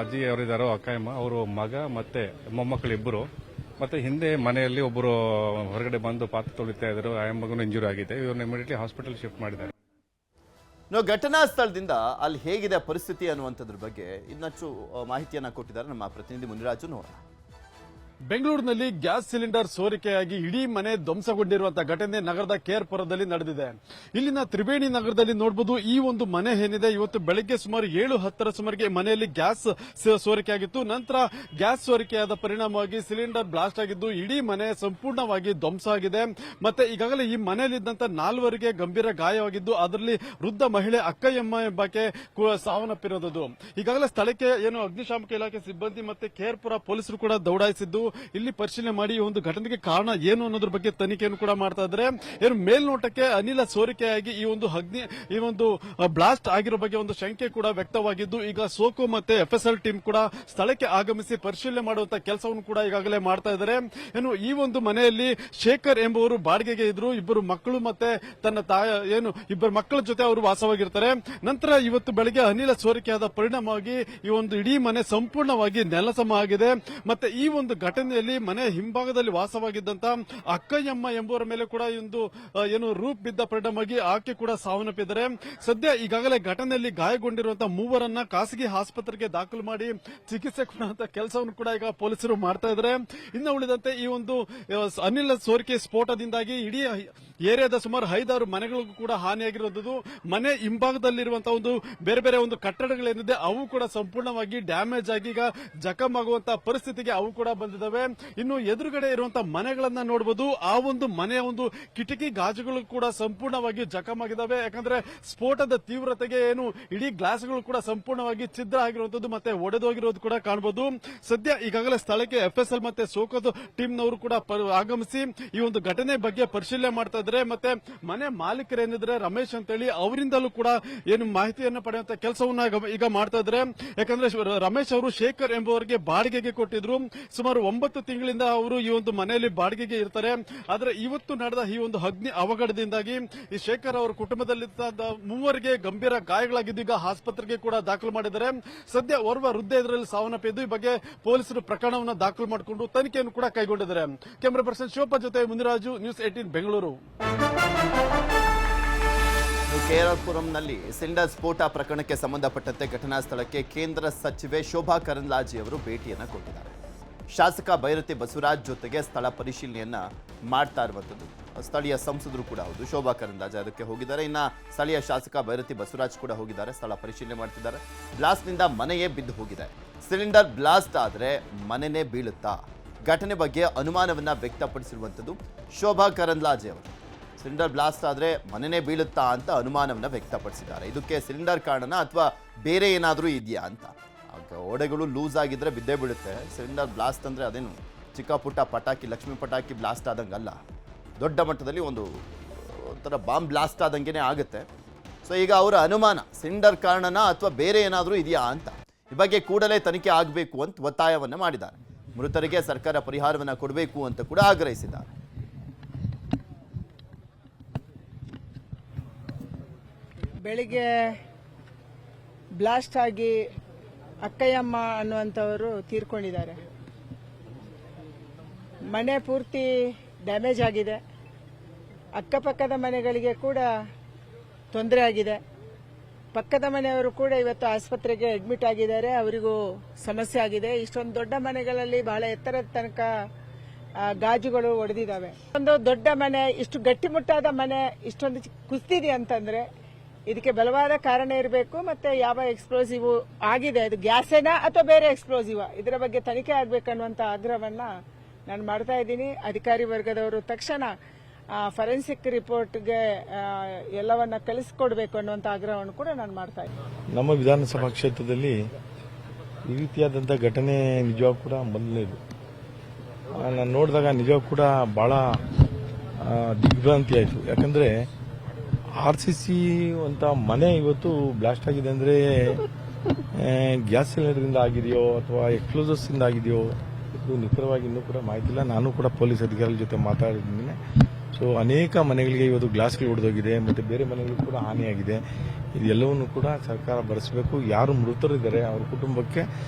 ಅಜ್ಜಿ ಅವರಿದ್ದಾರೋ ಅಕ್ಕಯ್ಯಮ್ಮ, ಅವರು ಮಗ ಮತ್ತೆ ಮೊಮ್ಮಕ್ಕಳು 2, ಮತ್ತೆ ಹಿಂದೆ ಮನೆಯಲ್ಲಿ ಒಬ್ಬರು ಹೊರಗಡೆ ಬಂದು ಪಾತ್ರ ತೊಳಿತಾ ಇದ್ರು. ಆ ಮಗನೂ ಇಂಜೂರಿ ಆಗಿದೆ. ಇವ್ರನ್ನ ಇಮಿಡಿಯೇಟ್ಲಿ ಹಾಸ್ಪಿಟಲ್ ಶಿಫ್ಟ್ ಮಾಡಿದ್ದಾರೆ. ನಾವು ಘಟನಾ ಸ್ಥಳದಿಂದ ಅಲ್ಲಿ ಹೇಗಿದೆ ಪರಿಸ್ಥಿತಿ ಅನ್ನುವಂಥದ್ರ ಬಗ್ಗೆ ಇನ್ನಷ್ಟು ಮಾಹಿತಿಯನ್ನು ಕೊಟ್ಟಿದ್ದಾರೆ ನಮ್ಮ ಪ್ರತಿನಿಧಿ ಮುನಿರಾಜು. ನೋಡೋಣ. ಬೆಂಗಳೂರಿನಲ್ಲಿ ಗ್ಯಾಸ್ ಸಿಲಿಂಡರ್ ಸೋರಿಕೆಯಾಗಿ ಇಡೀ ಮನೆ ಧ್ವಂಸಗೊಂಡಿರುವಂತಹ ಘಟನೆ ನಗರದ KR ಪುರದಲ್ಲಿ ನಡೆದಿದೆ. ಇಲ್ಲಿನ ತ್ರಿವೇಣಿ ನಗರದಲ್ಲಿ ನೋಡಬಹುದು. ಈ ಒಂದು ಮನೆ ಏನಿದೆ, ಇವತ್ತು ಬೆಳಗ್ಗೆ ಸುಮಾರು 7:10 ಸುಮಾರಿಗೆ ಮನೆಯಲ್ಲಿ ಗ್ಯಾಸ್ ಸೋರಿಕೆಯಾಗಿತ್ತು. ನಂತರ ಗ್ಯಾಸ್ ಸೋರಿಕೆಯಾದ ಪರಿಣಾಮವಾಗಿ ಸಿಲಿಂಡರ್ ಬ್ಲಾಸ್ಟ್ ಆಗಿದ್ದು ಇಡೀ ಮನೆ ಸಂಪೂರ್ಣವಾಗಿ ಧ್ವಂಸ ಆಗಿದೆ. ಮತ್ತೆ ಈಗಾಗಲೇ ಈ ಮನೆಯಲ್ಲಿದ್ದಂತ 4 ಗಂಭೀರ ಗಾಯವಾಗಿದ್ದು ಅದರಲ್ಲಿ ವೃದ್ಧ ಮಹಿಳೆ ಅಕ್ಕಯ್ಯಮ್ಮ ಎಂಬಾಕೆ ಸಾವನ್ನಪ್ಪಿರೋದು. ಈಗಾಗಲೇ ಸ್ಥಳಕ್ಕೆ ಅಗ್ನಿಶಾಮಕ ಇಲಾಖೆ ಸಿಬ್ಬಂದಿ ಮತ್ತೆ KR ಪುರ ಪೊಲೀಸರು ಕೂಡ ದೌಡಾಯಿಸಿದ್ದು ಇಲ್ಲಿ ಪರಿಶೀಲನೆ ಮಾಡಿ ಈ ಒಂದು ಘಟನೆಗೆ ಕಾರಣ ಏನು ಅನ್ನೋದ್ರ ಬಗ್ಗೆ ತನಿಖೆಯನ್ನು ಕೂಡ ಮಾಡ್ತಾ ಇದ್ದಾರೆ. ಮೇಲ್ನೋಟಕ್ಕೆ ಅನಿಲ ಸೋರಿಕೆಯಾಗಿ ಈ ಒಂದು ಬ್ಲಾಸ್ಟ್ ಆಗಿರೋ ಬಗ್ಗೆ ಒಂದು ಶಂಕೆ ಕೂಡ ವ್ಯಕ್ತವಾಗಿದ್ದು ಈಗ ಸೋಕೋ ಮತ್ತೆ FSL ಟೀಮ್ ಕೂಡ ಸ್ಥಳಕ್ಕೆ ಆಗಮಿಸಿ ಪರಿಶೀಲನೆ ಮಾಡುವಂತಹ ಕೆಲಸವನ್ನು ಕೂಡ ಈಗಾಗಲೇ ಮಾಡ್ತಾ ಇದ್ದಾರೆ. ಈ ಒಂದು ಮನೆಯಲ್ಲಿ ಶೇಖರ್ ಎಂಬುವರು ಬಾಡಿಗೆಗೆ ಇದ್ರು. 2 ಮಕ್ಕಳು ಮತ್ತೆ ತನ್ನ ಇಬ್ಬರು ಮಕ್ಕಳ ಜೊತೆ ಅವರು ವಾಸವಾಗಿರ್ತಾರೆ. ನಂತರ ಇವತ್ತು ಬೆಳಗ್ಗೆ ಅನಿಲ ಸೋರಿಕೆಯಾದ ಪರಿಣಾಮವಾಗಿ ಈ ಒಂದು ಇಡೀ ಮನೆ ಸಂಪೂರ್ಣವಾಗಿ ನೆಲಸಮ ಆಗಿದೆ. ಮತ್ತೆ ಈ ಒಂದು ಘಟನೆ ಘಟನೆಯಲ್ಲಿ ಮನೆ ಹಿಂಭಾಗದಲ್ಲಿ ವಾಸವಾಗಿದ್ದಂತ ಅಕ್ಕಯ್ಯಮ್ಮ ಎಂಬುವರ ಮೇಲೆ ಕೂಡ ಒಂದು ಏನು ರೂಪ್ ಬಿದ್ದ ಪರಿಣಾಮವಾಗಿ ಆಕೆ ಕೂಡ ಸಾವನ್ನಪ್ಪಿದ್ದಾರೆ. ಸದ್ಯ ಈಗಾಗಲೇ ಘಟನೆಯಲ್ಲಿ ಗಾಯಗೊಂಡಿರುವಂತಹ ಮೂವರನ್ನ ಖಾಸಗಿ ಆಸ್ಪತ್ರೆಗೆ ದಾಖಲು ಮಾಡಿ ಚಿಕಿತ್ಸೆ ಕೊಡುವಂತ ಕೆಲಸವನ್ನು ಕೂಡ ಈಗ ಪೊಲೀಸರು ಮಾಡ್ತಾ ಇದ್ದಾರೆ. ಇನ್ನು ಉಳಿದಂತೆ ಈ ಒಂದು ಅನಿಲ ಸೋರಿಕೆ ಸ್ಫೋಟದಿಂದಾಗಿ ಇಡೀ ಏರಿಯಾದ ಸುಮಾರು 5-6 ಮನೆಗಳಿಗೂ ಕೂಡ ಹಾನಿಯಾಗಿರುವಂತದ್ದು. ಮನೆ ಹಿಂಭಾಗದಲ್ಲಿರುವಂತಹ ಒಂದು ಬೇರೆ ಬೇರೆ ಒಂದು ಕಟ್ಟಡಗಳೇನಿದೆ ಅವು ಕೂಡ ಸಂಪೂರ್ಣವಾಗಿ ಡ್ಯಾಮೇಜ್ ಆಗಿ ಈಗ ಜಖಂ ಆಗುವಂತಹ ಪರಿಸ್ಥಿತಿಗೆ ಅವು ಕೂಡ ಬಂದಿದ್ದಾವೆ. ಇನ್ನು ಎದುರುಗಡೆ ಇರುವಂತಹ ಮನೆಗಳನ್ನ ನೋಡಬಹುದು. ಆ ಒಂದು ಮನೆಯ ಒಂದು ಕಿಟಕಿ ಗಾಜುಗಳು ಕೂಡ ಸಂಪೂರ್ಣವಾಗಿ ಜಖಂ ಆಗಿದ್ದಾವೆ. ಯಾಕಂದ್ರೆ ಸ್ಫೋಟದ ತೀವ್ರತೆಗೆ ಏನು ಇಡೀ ಗ್ಲಾಸ್ಗಳು ಕೂಡ ಸಂಪೂರ್ಣವಾಗಿ ಛಿದ್ರ ಆಗಿರುವಂತದ್ದು ಮತ್ತೆ ಒಡೆದೋಗಿರೋದು ಕೂಡ ಕಾಣಬಹುದು. ಸದ್ಯ ಈಗಾಗಲೇ ಸ್ಥಳಕ್ಕೆ FSL ಮತ್ತೆ ಸೋಕೋದು ಟೀಮ್ನವರು ಕೂಡ ಆಗಮಿಸಿ ಈ ಒಂದು ಘಟನೆ ಬಗ್ಗೆ ಪರಿಶೀಲನೆ ಮಾಡ್ತಾ ಇದ್ದಾರೆ. ಮತ್ತೆ ಮನೆ ಮಾಲೀಕರೇನಿದ್ರೆ ರಮೇಶ್ ಅಂತೇಳಿ ಅವರಿಂದಲೂ ಕೂಡ ಏನು ಮಾಹಿತಿಯನ್ನು ಪಡೆಯುವಂತ ಕೆಲಸವನ್ನ ಈಗ ಮಾಡ್ತಾ ಇದ್ದಾರೆ. ಯಾಕಂದ್ರೆ ರಮೇಶ್ ಅವರು ಶೇಖರ್ ಎಂಬುವರಿಗೆ ಬಾಡಿಗೆಗೆ ಕೊಟ್ಟಿದ್ರು. ಸುಮಾರು 9 ತಿಂಗಳಿಂದ ಅವರು ಈ ಒಂದು ಮನೆಯಲ್ಲಿ ಬಾಡಿಗೆಗೆ ಇರ್ತಾರೆ. ಆದ್ರೆ ಇವತ್ತು ನಡೆದ ಈ ಒಂದು ಅಗ್ನಿ ಅವಘಡದಿಂದಾಗಿ ಈ ಶೇಖರ್ ಅವರ ಕುಟುಂಬದಲ್ಲಿ ಮೂವರಿಗೆ ಗಂಭೀರ ಗಾಯಗಳಾಗಿದ್ದು ಈಗ ಆಸ್ಪತ್ರೆಗೆ ಕೂಡ ದಾಖಲು ಮಾಡಿದ್ದಾರೆ. ಸದ್ಯ ಓರ್ವ ವೃದ್ಧ ಇದರಲ್ಲಿ ಸಾವನ್ನಪ್ಪಿದ್ದು. ಈ ಬಗ್ಗೆ ಪೊಲೀಸರು ಪ್ರಕರಣವನ್ನು ದಾಖಲು ಮಾಡಿಕೊಂಡು ತನಿಖೆಯನ್ನು ಕೂಡ ಕೈಗೊಂಡಿದ್ದಾರೆ. ಕ್ಯಾಮರಾ ಪರ್ಸನ್ ಶಿವಪ್ಪ ಜೊತೆ ಮುನಿರಾಜು, ನ್ಯೂಸ್ 18 ಬೆಂಗಳೂರು. ಕೇರಳಪುರಂನಲ್ಲಿ ಸಿಲಿಂಡರ್ ಸ್ಫೋಟ ಪ್ರಕರಣಕ್ಕೆ ಸಂಬಂಧಪಟ್ಟಂತೆ ಘಟನಾ ಸ್ಥಳಕ್ಕೆ ಕೇಂದ್ರ ಸಚಿವೆ ಶೋಭಾ ಕರಂದ್ಲಾಜೆ ಅವರು ಭೇಟಿಯನ್ನು ಕೊಟ್ಟಿದ್ದಾರೆ. ಶಾಸಕ ಭೈರತಿ ಬಸವರಾಜ್ ಜೊತೆಗೆ ಸ್ಥಳ ಪರಿಶೀಲನೆಯನ್ನ ಮಾಡ್ತಾ ಇರುವಂತದ್ದು. ಸ್ಥಳೀಯ ಸಂಸದರು ಕೂಡ ಹೌದು, ಶೋಭಾ ಕರಂದ್ಲಾಜೆ ಅದಕ್ಕೆ ಹೋಗಿದ್ದಾರೆ. ಇನ್ನ ಸ್ಥಳೀಯ ಶಾಸಕ ಭೈರತಿ ಬಸವರಾಜ್ ಕೂಡ ಹೋಗಿದ್ದಾರೆ, ಸ್ಥಳ ಪರಿಶೀಲನೆ ಮಾಡ್ತಿದ್ದಾರೆ. ಬ್ಲಾಸ್ಟ್ನಿಂದ ಮನೆಯೇ ಬಿದ್ದು ಹೋಗಿದೆ. ಸಿಲಿಂಡರ್ ಬ್ಲಾಸ್ಟ್ ಆದ್ರೆ ಮನೆನೇ ಬೀಳುತ್ತಾ? ಘಟನೆ ಬಗ್ಗೆ ಅನುಮಾನವನ್ನ ವ್ಯಕ್ತಪಡಿಸಿರುವಂತದ್ದು ಶೋಭಾ ಕರಂದ್ಲಾಜೆ ಅವರು. ಸಿಲಿಂಡರ್ ಬ್ಲಾಸ್ಟ್ ಆದರೆ ಮನೆನೇ ಬೀಳುತ್ತಾ ಅಂತ ಅನುಮಾನವನ್ನು ವ್ಯಕ್ತಪಡಿಸಿದ್ದಾರೆ. ಇದಕ್ಕೆ ಸಿಲಿಂಡರ್ ಕಾರಣನ ಅಥವಾ ಬೇರೆ ಏನಾದರೂ ಇದೆಯಾ ಅಂತ. ಓಡೆಗಳು ಲೂಸ್ ಆಗಿದ್ರೆ ಬಿದ್ದೇ ಬೀಳುತ್ತೆ. ಸಿಲಿಂಡರ್ ಬ್ಲಾಸ್ಟ್ ಅಂದರೆ ಅದೇನು ಚಿಕ್ಕ ಪುಟ್ಟ ಪಟಾಕಿ, ಲಕ್ಷ್ಮಿ ಪಟಾಕಿ ಬ್ಲಾಸ್ಟ್ ಆದಂಗಲ್ಲ, ದೊಡ್ಡ ಮಟ್ಟದಲ್ಲಿ ಒಂಥರ ಬಾಂಬ್ ಬ್ಲಾಸ್ಟ್ ಆದಂಗೆ ಆಗುತ್ತೆ. ಸೊ ಈಗ ಅವರ ಅನುಮಾನ ಸಿಲಿಂಡರ್ ಕಾರಣನ ಅಥವಾ ಬೇರೆ ಏನಾದರೂ ಇದೆಯಾ ಅಂತ. ಈ ಬಗ್ಗೆ ಕೂಡಲೇ ತನಿಖೆ ಆಗಬೇಕು ಅಂತ ಒತ್ತಾಯವನ್ನು ಮಾಡಿದ್ದಾರೆ. ಮೃತರಿಗೆ ಸರ್ಕಾರ ಪರಿಹಾರವನ್ನು ಕೊಡಬೇಕು ಅಂತ ಕೂಡ ಆಗ್ರಹಿಸಿದ್ದಾರೆ. ಬೆಳಿಗ್ಗೆ ಬ್ಲಾಸ್ಟ್ ಆಗಿ ಅಕ್ಕಯ್ಯಮ್ಮ ಅನ್ನುವಂಥವರು ತೀರ್ಕೊಂಡಿದ್ದಾರೆ. ಮನೆ ಪೂರ್ತಿ ಡ್ಯಾಮೇಜ್ ಆಗಿದೆ. ಅಕ್ಕಪಕ್ಕದ ಮನೆಗಳಿಗೆ ಕೂಡ ತೊಂದರೆ ಆಗಿದೆ. ಪಕ್ಕದ ಮನೆಯವರು ಕೂಡ ಇವತ್ತು ಆಸ್ಪತ್ರೆಗೆ ಅಡ್ಮಿಟ್ ಆಗಿದ್ದಾರೆ. ಅವರಿಗೂ ಸಮಸ್ಯೆ ಆಗಿದೆ. ಇಷ್ಟೊಂದು ದೊಡ್ಡ ಮನೆಗಳಲ್ಲಿ ಬಹಳ ಎತ್ತರದ ತನಕ ಗಾಜುಗಳು ಒಡೆದಿದ್ದಾವೆ. ಒಂದು ದೊಡ್ಡ ಮನೆ, ಇಷ್ಟು ಗಟ್ಟಿಮುಟ್ಟಾದ ಮನೆ ಇಷ್ಟೊಂದು ಕುಸಿದಿದೆ ಅಂತಂದ್ರೆ ಇದಕ್ಕೆ ಬಲವಾದ ಕಾರಣ ಇರಬೇಕು. ಮತ್ತೆ ಯಾವ ಎಕ್ಸ್ಪ್ಲೋಸಿವ್ ಆಗಿದೆ, ಅದು ಗ್ಯಾಸೇನಾ ಅಥವಾ ಬೇರೆ ಎಕ್ಸ್ಪ್ಲೋಸಿವ್, ಇದರ ಬಗ್ಗೆ ತನಿಖೆ ಆಗಬೇಕನ್ನುವಂತ ಆಗ್ರಹವನ್ನ ನಾನು ಮಾಡ್ತಾ ಇದ್ದೀನಿ. ಅಧಿಕಾರಿ ವರ್ಗದವರು ತಕ್ಷಣ ಫರೆನ್ಸಿಕ್ ರಿಪೋರ್ಟ್ಗೆ ಎಲ್ಲವನ್ನ ಕಳಿಸಿಕೊಡ್ಬೇಕು ಅನ್ನುವಂತ ಆಗ್ರಹವನ್ನು ಕೂಡ ನಾನು ಮಾಡ್ತಾ ಇದ್ದೀನಿ. ನಮ್ಮ ವಿಧಾನಸಭಾ ಕ್ಷೇತ್ರದಲ್ಲಿ ಈ ರೀತಿಯಾದಂಥ ಘಟನೆ ನಿಜವಾಗೂ ಕೂಡ ಮೊದಲನೇದು. ನಾನು ನೋಡಿದಾಗ ನಿಜವಾಗೂ ಕೂಡ ಬಹಳ ದಿಗ್ಭ್ರಾಂತಿ ಆಯಿತು. ಯಾಕಂದರೆ RCC ಅಂತ ಮನೆ ಇವತ್ತು ಬ್ಲಾಸ್ಟ್ ಆಗಿದೆ ಅಂದರೆ ಗ್ಯಾಸ್ ಸಿಲಿಂಡರಿಂದ ಆಗಿದೆಯೋ ಅಥವಾ ಎಕ್ಸ್ಪ್ಲೋಸಿವ್ಸಿಂದ ಆಗಿದೆಯೋ ಇದು ನಿಖರವಾಗಿ ಇನ್ನೂ ಕೂಡ ಮಾಹಿತಿ ಇಲ್ಲ. ನಾನು ಕೂಡ ಪೊಲೀಸ್ ಅಧಿಕಾರಿಗಳ ಜೊತೆ ಮಾತಾಡಿದ್ದೀನಿ. ಸೊ ಅನೇಕ ಮನೆಗಳಿಗೆ ಇವತ್ತು ಗ್ಲಾಸ್ಗಳು ಹೊಡೆದೋಗಿದೆ ಮತ್ತು ಬೇರೆ ಮನೆಗಳಿಗೂ ಕೂಡ ಹಾನಿಯಾಗಿದೆ. ಇದೆಲ್ಲವನ್ನು ಕೂಡ ಸರ್ಕಾರ ಭರಿಸಬೇಕು. ಯಾರು ಮೃತರಿದ್ದಾರೆ ಅವರ ಕುಟುಂಬಕ್ಕೆ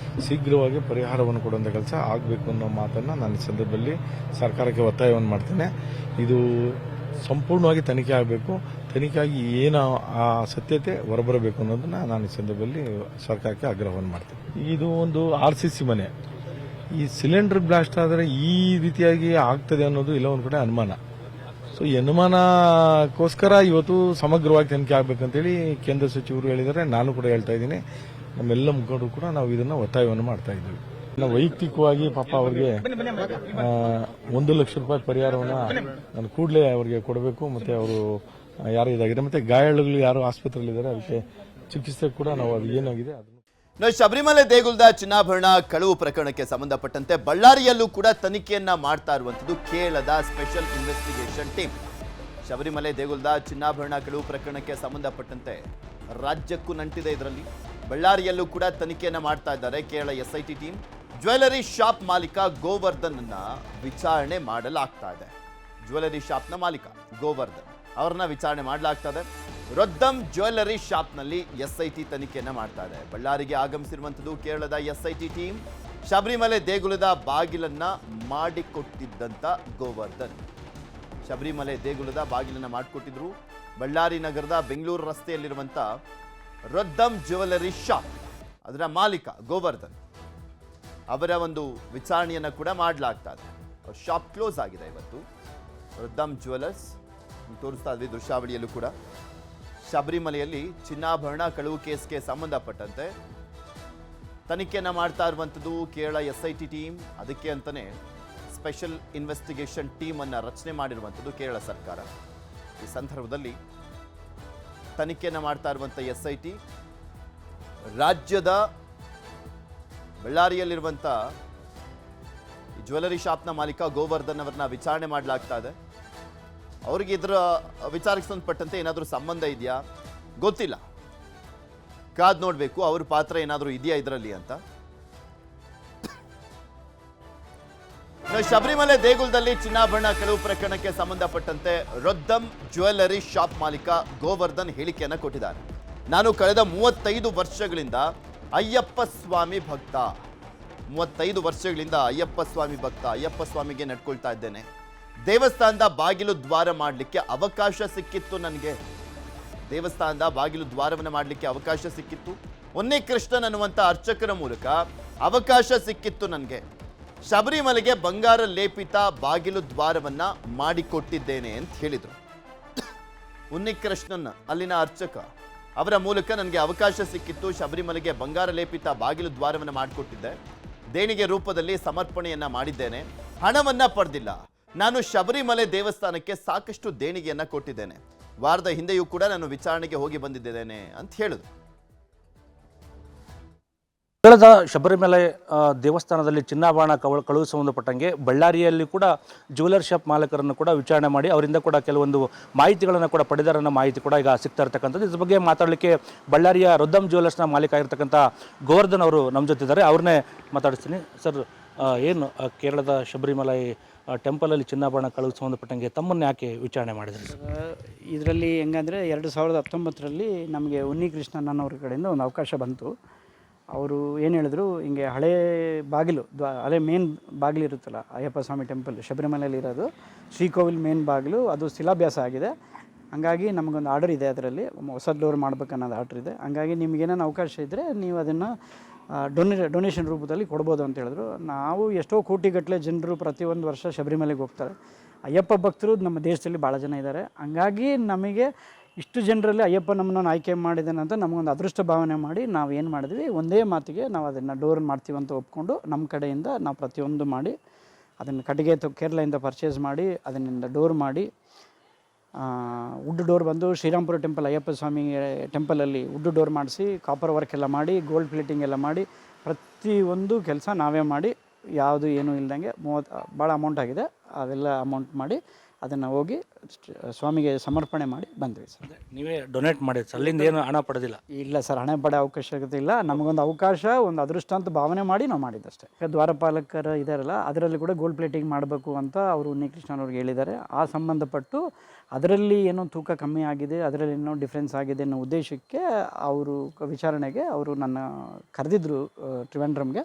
ಶೀಘ್ರವಾಗಿ ಪರಿಹಾರವನ್ನು ಕೊಡುವಂಥ ಕೆಲಸ ಆಗಬೇಕು ಅನ್ನೋ ಮಾತನ್ನು ನಾನು ಈ ಸಂದರ್ಭದಲ್ಲಿ ಸರ್ಕಾರಕ್ಕೆ ಒತ್ತಾಯವನ್ನು ಮಾಡ್ತೇನೆ. ಇದು ಸಂಪೂರ್ಣವಾಗಿ ತನಿಖೆ ಆಗಬೇಕು. ತನಿಖೆಯಾಗಿ ಏನು ಆ ಸತ್ಯತೆ ಹೊರಬರಬೇಕು ಅನ್ನೋದನ್ನ ನಾನು ಈ ಸಂದರ್ಭದಲ್ಲಿ ಸರ್ಕಾರಕ್ಕೆ ಆಗ್ರಹವನ್ನು ಮಾಡ್ತೇನೆ. ಇದು ಒಂದು RCC ಮನೆ. ಈ ಸಿಲಿಂಡರ್ ಬ್ಲಾಸ್ಟ್ ಆದರೆ ಈ ರೀತಿಯಾಗಿ ಆಗ್ತದೆ ಅನ್ನೋದು ಇಲ್ಲ ಒಂದು ಕಡೆ ಅನುಮಾನ. ಸೊ ಈ ಅನುಮಾನಕ್ಕೋಸ್ಕರ ಇವತ್ತು ಸಮಗ್ರವಾಗಿ ತನಿಖೆ ಆಗಬೇಕಂತೇಳಿ ಕೇಂದ್ರ ಸಚಿವರು ಹೇಳಿದ್ದಾರೆ. ನಾನು ಕೂಡ ಹೇಳ್ತಾ ಇದ್ದೀನಿ. ನಮ್ಮೆಲ್ಲ ಮುಖಂಡರು ಕೂಡ ನಾವು ಇದನ್ನ ಒತ್ತಾಯವನ್ನು ಮಾಡ್ತಾ ಇದ್ದೀವಿ. ನಾವು ವೈಯಕ್ತಿಕವಾಗಿ ಪಾಪ ಅವರಿಗೆ 1 ಲಕ್ಷ ರೂಪಾಯಿ ಪರಿಹಾರವನ್ನು ನಾನು ಕೂಡಲೇ ಅವರಿಗೆ ಕೊಡಬೇಕು. ಮತ್ತೆ ಅವರು ಯಾರು ಇದಾಗಿದೆ ಮತ್ತೆ ಗಾಯಾಳುಗಳು ಯಾರು ಆಸ್ಪತ್ರೆಯಲ್ಲಿದ್ದಾರೆ ಅದಕ್ಕೆ ಚಿಕಿತ್ಸೆ ಕೂಡ ನಾವು ಅದು ಏನಾಗಿದೆ ಅದನ್ನು. ಶಬರಿಮಲೆ ದೇಗುಲದ ಚಿನ್ನಾಭರಣ ಕಳವು ಪ್ರಕರಣಕ್ಕೆ ಸಂಬಂಧಪಟ್ಟಂತೆ ಬಳ್ಳಾರಿಯಲ್ಲೂ ಕೂಡ ತನಿಖೆಯನ್ನ ಮಾಡ್ತಾ ಇರುವಂತದ್ದು ಕೇರಳದ ಸ್ಪೆಷಲ್ ಇನ್ವೆಸ್ಟಿಗೇಷನ್ ಟೀಮ್. ಶಬರಿಮಲೆ ದೇಗುಲದ ಚಿನ್ನಾಭರಣ ಕಳವು ಪ್ರಕರಣಕ್ಕೆ ಸಂಬಂಧಪಟ್ಟಂತೆ ರಾಜ್ಯಕ್ಕೂ ನಂಟಿದೆ. ಇದರಲ್ಲಿ ಬಳ್ಳಾರಿಯಲ್ಲೂ ಕೂಡ ತನಿಖೆಯನ್ನ ಮಾಡ್ತಾ ಇದ್ದಾರೆ Kerala SIT team. Jewellery shop ಮಾಲೀಕ ಗೋವರ್ಧನ್ ಅನ್ನ ವಿಚಾರಣೆ ಮಾಡಲಾಗ್ತಾ ಇದೆ. ಜ್ಯುವೆಲರಿ ಶಾಪ್ನ ಮಾಲೀಕ ಗೋವರ್ಧನ್ ಅವರನ್ನ ವಿಚಾರಣೆ ಮಾಡಲಾಗ್ತಾ ಇದೆ. ರೊದ್ದಂ ಜ್ಯುವೆಲರಿ ಶಾಪ್ನಲ್ಲಿ SIT ತನಿಖೆಯನ್ನ ಮಾಡ್ತಾ ಇದೆ. ಬಳ್ಳಾರಿಗೆ ಆಗಮಿಸಿರುವಂಥದ್ದು ಕೇರಳದ SIT ಟೀಮ್. ಶಬರಿಮಲೆ ದೇಗುಲದ ಬಾಗಿಲನ್ನ ಮಾಡಿಕೊಟ್ಟಿದ್ದಂತ ಗೋವರ್ಧನ್. ಶಬರಿಮಲೆ ದೇಗುಲದ ಬಾಗಿಲನ್ನ ಮಾಡಿಕೊಟ್ಟಿದ್ರು. ಬಳ್ಳಾರಿ ನಗರದ ಬೆಂಗಳೂರು ರಸ್ತೆಯಲ್ಲಿರುವಂತ ರೊದ್ದಂ ಜ್ಯುವೆಲರಿ ಶಾಪ್, ಅದರ ಮಾಲೀಕ ಗೋವರ್ಧನ್ ಅವರ ಒಂದು ವಿಚಾರಣೆಯನ್ನ ಕೂಡ ಮಾಡಲಾಗ್ತಾ ಇದೆ. ಶಾಪ್ ಕ್ಲೋಸ್ ಆಗಿದೆ ಇವತ್ತು. ರೊದ್ದಂ ಜ್ಯುವೆಲರ್ಸ್ ತೋರಿಸ್ತಾ ಇದ್ವಿ ದೃಶ್ಯಾವಳಿಯಲ್ಲೂ ಕೂಡ. ಶಬರಿಮಲೆಯಲ್ಲಿ ಚಿನ್ನಾಭರಣ ಕಳವು ಕೇಸ್ಗೆ ಸಂಬಂಧಪಟ್ಟಂತೆ ತನಿಖೆಯನ್ನ ಮಾಡ್ತಾ ಇರುವಂಥದ್ದು ಕೇರಳ SIT ಟೀಮ್. ಅದಕ್ಕೆ ಅಂತಾನೆ ಸ್ಪೆಷಲ್ ಇನ್ವೆಸ್ಟಿಗೇಷನ್ ಟೀಮ್ ಅನ್ನ ರಚನೆ ಮಾಡಿರುವಂಥದ್ದು ಕೇರಳ ಸರ್ಕಾರ. ಈ ಸಂದರ್ಭದಲ್ಲಿ ತನಿಖೆಯನ್ನ ಮಾಡ್ತಾ ಇರುವಂಥ SIT ರಾಜ್ಯದ ಬಳ್ಳಾರಿಯಲ್ಲಿರುವಂಥ ಜ್ಯುವೆಲರಿ ಶಾಪ್ನ ಮಾಲೀಕ ಗೋವರ್ಧನ್ ಅವರನ್ನ ವಿಚಾರಣೆ ಮಾಡಲಾಗ್ತಾ ಇದೆ. ಅವರಿಗೆ ಇದರ ವಿಚಾರಕ್ಕೆ ಸಂಬಂಧಪಟ್ಟಂತೆ ಏನಾದರೂ ಸಂಬಂಧ ಇದೆಯಾ ಗೊತ್ತಿಲ್ಲ, ಕಾದ್ ನೋಡಬೇಕು ಅವ್ರ ಪಾತ್ರ ಏನಾದರೂ ಇದೆಯಾ ಇದರಲ್ಲಿ ಅಂತ. ಶಬರಿಮಲೆ ದೇಗುಲದಲ್ಲಿ ಚಿನ್ನಾಭರಣ ಕಳವು ಪ್ರಕರಣಕ್ಕೆ ಸಂಬಂಧಪಟ್ಟಂತೆ ರೊದ್ದಂ ಜ್ಯುವೆಲರಿ ಶಾಪ್ ಮಾಲೀಕ ಗೋವರ್ಧನ್ ಹೇಳಿಕೆಯನ್ನು ಕೊಟ್ಟಿದ್ದಾರೆ. ನಾನು ಕಳೆದ 35 ವರ್ಷಗಳಿಂದ ಅಯ್ಯಪ್ಪ ಸ್ವಾಮಿ ಭಕ್ತ. 35 ವರ್ಷಗಳಿಂದ ಅಯ್ಯಪ್ಪ ಸ್ವಾಮಿ ಭಕ್ತ. ಅಯ್ಯಪ್ಪ ಸ್ವಾಮಿಗೆ ನಡ್ಕೊಳ್ತಾ ಇದ್ದೇನೆ. ದೇವಸ್ಥಾನದ ಬಾಗಿಲು ದ್ವಾರ ಮಾಡಲಿಕ್ಕೆ ಅವಕಾಶ ಸಿಕ್ಕಿತ್ತು ನನಗೆ. ದೇವಸ್ಥಾನದ ಬಾಗಿಲು ದ್ವಾರವನ್ನು ಮಾಡಲಿಕ್ಕೆ ಅವಕಾಶ ಸಿಕ್ಕಿತ್ತು. ಒನ್ನೇ ಕೃಷ್ಣನ್ ಅನ್ನುವಂಥ ಅರ್ಚಕರ ಮೂಲಕ ಅವಕಾಶ ಸಿಕ್ಕಿತ್ತು ನನಗೆ. ಶಬರಿಮಲೆಗೆ ಬಂಗಾರ ಲೇಪಿತ ಬಾಗಿಲು ದ್ವಾರವನ್ನ ಮಾಡಿಕೊಟ್ಟಿದ್ದೇನೆ ಅಂತ ಹೇಳಿದರು. ಉನ್ನಿಕೃಷ್ಣನ್ ಅಲ್ಲಿನ ಅರ್ಚಕ, ಅವರ ಮೂಲಕ ನನಗೆ ಅವಕಾಶ ಸಿಕ್ಕಿತ್ತು. ಶಬರಿಮಲೆಗೆ ಬಂಗಾರ ಲೇಪಿತ ಬಾಗಿಲು ದ್ವಾರವನ್ನು ಮಾಡಿಕೊಟ್ಟಿದ್ದೆ. ದೇಣಿಗೆ ರೂಪದಲ್ಲಿ ಸಮರ್ಪಣೆಯನ್ನ ಮಾಡಿದ್ದೇನೆ. ಹಣವನ್ನ ಪಡೆದಿಲ್ಲ. ನಾನು ಶಬರಿಮಲೆ ದೇವಸ್ಥಾನಕ್ಕೆ ಸಾಕಷ್ಟು ದೇಣಿಗೆಯನ್ನ ಕೊಟ್ಟಿದ್ದೇನೆ. ವಾರದ ಹಿಂದೆಯೂ ಕೂಡ ನಾನು ವಿಚಾರಣೆಗೆ ಹೋಗಿ ಬಂದಿದ್ದೇನೆ ಅಂತ ಹೇಳಿದ್ರು. ಕೇರಳದ ಶಬರಿಮಲೆ ದೇವಸ್ಥಾನದಲ್ಲಿ ಚಿನ್ನಾಭರಣ ಕಳವು ಸಂಬಂಧಪಟ್ಟಂಗೆ ಬಳ್ಳಾರಿಯಲ್ಲಿ ಕೂಡ ಜ್ಯುವೆಲರ್ ಶಾಪ್ ಮಾಲೀಕರನ್ನು ಕೂಡ ವಿಚಾರಣೆ ಮಾಡಿ ಅವರಿಂದ ಕೂಡ ಕೆಲವೊಂದು ಮಾಹಿತಿಗಳನ್ನು ಕೂಡ ಪಡೆದರನ್ನ ಮಾಹಿತಿ ಕೂಡ ಈಗ ಸಿಗ್ತಾ ಇರ್ತಕ್ಕಂಥದ್ದು. ಇದ್ರ ಬಗ್ಗೆ ಮಾತಾಡಲಿಕ್ಕೆ ಬಳ್ಳಾರಿಯ ರೊದ್ದಂ ಜ್ಯುವೆಲರ್ಸ್ನ ಮಾಲೀಕ ಆಗಿರ್ತಕ್ಕಂಥ ಗೋವರ್ಧನ್ ಅವರು ನಮ್ಮ ಜೊತೆ ಇದ್ದಾರೆ. ಅವ್ರನ್ನೇ ಮಾತಾಡಿಸ್ತೀನಿ. ಸರ್, ಏನು ಕೇರಳದ ಶಬರಿಮಲೆ ಟೆಂಪಲಲ್ಲಿ ಚಿನ್ನಾಭರಣ ಕಳವು ಸಂಬಂಧಪಟ್ಟಂಗೆ ತಮ್ಮನ್ನು ಯಾಕೆ ವಿಚಾರಣೆ ಮಾಡಿದ್ರಿ? ಇದರಲ್ಲಿ ಹೆಂಗಂದರೆ 2019ರಲ್ಲಿ ನಮಗೆ ಉನ್ನಿಕೃಷ್ಣನ್ ಅನ್ನೋರ ಕಡೆಯಿಂದ ಒಂದು ಅವಕಾಶ ಬಂತು. ಅವರು ಏನು ಹೇಳಿದ್ರು, ಹಿಂಗೆ ಹಳೆ ಬಾಗಿಲು ಹಳೆ ಮೇನ್ ಬಾಗಿಲು ಇರುತ್ತಲ್ಲ, ಅಯ್ಯಪ್ಪ ಸ್ವಾಮಿ ಟೆಂಪಲ್ ಶಬರಿಮಲೆಯಲ್ಲಿ ಇರೋದು ಶ್ರೀಕೋವಿಲ್ ಮೇನ್ ಬಾಗಿಲು, ಅದು ಶಿಲಾಭ್ಯಾಸ ಆಗಿದೆ. ಹಂಗಾಗಿ ನಮಗೊಂದು ಆರ್ಡರ್ ಇದೆ, ಅದರಲ್ಲಿ ಹೊಸ ಡೋರ್ ಮಾಡ್ಬೇಕನ್ನೋದು ಆರ್ಡರ್ ಇದೆ. ಹಂಗಾಗಿ ನಿಮಗೇನೇನು ಅವಕಾಶ ಇದ್ದರೆ ನೀವು ಅದನ್ನು ಡೊನೇಷನ್ ರೂಪದಲ್ಲಿ ಕೊಡ್ಬೋದು ಅಂತ ಹೇಳಿದ್ರು. ನಾವು ಎಷ್ಟೋ ಕೋಟಿಗಟ್ಟಲೆ ಜನರು ಪ್ರತಿಯೊಂದು ವರ್ಷ ಶಬರಿಮಲೆಗೆ ಹೋಗ್ತಾರೆ. ಅಯ್ಯಪ್ಪ ಭಕ್ತರು ನಮ್ಮ ದೇಶದಲ್ಲಿ ಭಾಳ ಜನ ಇದ್ದಾರೆ. ಹಂಗಾಗಿ ನಮಗೆ ಇಷ್ಟು ಜನರಲ್ಲಿ ಅಯ್ಯಪ್ಪ ನಮ್ಮನ್ನು ಆಯ್ಕೆ ಮಾಡಿದ್ದಾನೆ ಅಂತ ನಮಗೊಂದು ಅದೃಷ್ಟ ಭಾವನೆ ಮಾಡಿ ನಾವು ಏನು ಮಾಡಿದ್ವಿ, ಒಂದೇ ಮಾತಿಗೆ ನಾವು ಅದನ್ನು ಡೋರ್ ಮಾಡ್ತೀವಿ ಅಂತ ಒಪ್ಕೊಂಡು ನಮ್ಮ ಕಡೆಯಿಂದ ನಾವು ಪ್ರತಿಯೊಂದು ಮಾಡಿ ಅದನ್ನು ಕಟ್ಟಿಗೆ ಕೇರಳದಿಂದ ಪರ್ಚೇಸ್ ಮಾಡಿ ಅದನ್ನಿಂದ ಡೋರ್ ಮಾಡಿ ವುಡ್ ಡೋರ್ ಬಂದು ಶ್ರೀರಾಮ್ಪುರ ಟೆಂಪಲ್ ಅಯ್ಯಪ್ಪ ಸ್ವಾಮಿ ಟೆಂಪಲಲ್ಲಿ ವುಡ್ ಡೋರ್ ಮಾಡಿಸಿ ಕಾಪರ್ ವರ್ಕ್ ಎಲ್ಲ ಮಾಡಿ ಗೋಲ್ಡ್ ಪ್ಲೇಟಿಂಗ್ ಎಲ್ಲ ಮಾಡಿ ಪ್ರತಿಯೊಂದು ಕೆಲಸ ನಾವೇ ಮಾಡಿ ಯಾವುದು ಏನೂ ಇಲ್ದಂಗೆ ಭಾಳ ಅಮೌಂಟ್ ಆಗಿದೆ. ಅವೆಲ್ಲ ಅಮೌಂಟ್ ಮಾಡಿ ಅದನ್ನು ಹೋಗಿ ಸ್ವಾಮಿಗೆ ಸಮರ್ಪಣೆ ಮಾಡಿ ಬಂದ್ವಿ ಸರ್. ನೀವೇ ಡೊನೇಟ್ ಮಾಡಿರಿ ಸರ್, ಅಲ್ಲಿಂದ ಏನು ಹಣ ಪಡೆದಿಲ್ಲ? ಇಲ್ಲ ಸರ್, ಹಣ ಪಡೆ ಅವಶ್ಯಕತೆ ಇಲ್ಲ. ನಮಗೊಂದು ಅವಕಾಶ, ಒಂದು ಅದೃಷ್ಟ ಅಂತ ಭಾವನೆ ಮಾಡಿ ನಾವು ಮಾಡಿದ್ದಷ್ಟೇ. ದ್ವಾರಪಾಲಕರು ಇದ್ದಾರಲ್ಲ, ಅದರಲ್ಲಿ ಕೂಡ ಗೋಲ್ಡ್ ಪ್ಲೇಟಿಂಗ್ ಮಾಡಬೇಕು ಅಂತ ಅವರು ಉನ್ನಿಕೃಷ್ಣನವ್ರಿಗೆ ಹೇಳಿದ್ದಾರೆ. ಆ ಸಂಬಂಧಪಟ್ಟು ಅದರಲ್ಲಿ ಏನೋ ತೂಕ ಕಮ್ಮಿ ಆಗಿದೆ, ಅದರಲ್ಲಿ ಏನೋ ಡಿಫ್ರೆನ್ಸ್ ಆಗಿದೆ ಅನ್ನೋ ಉದ್ದೇಶಕ್ಕೆ ಅವರು ವಿಚಾರಣೆಗೆ ಅವರು ನನ್ನ ಕರೆದಿದ್ದರು ಟ್ರಿವೆಂಡ್ರಮ್ಗೆ.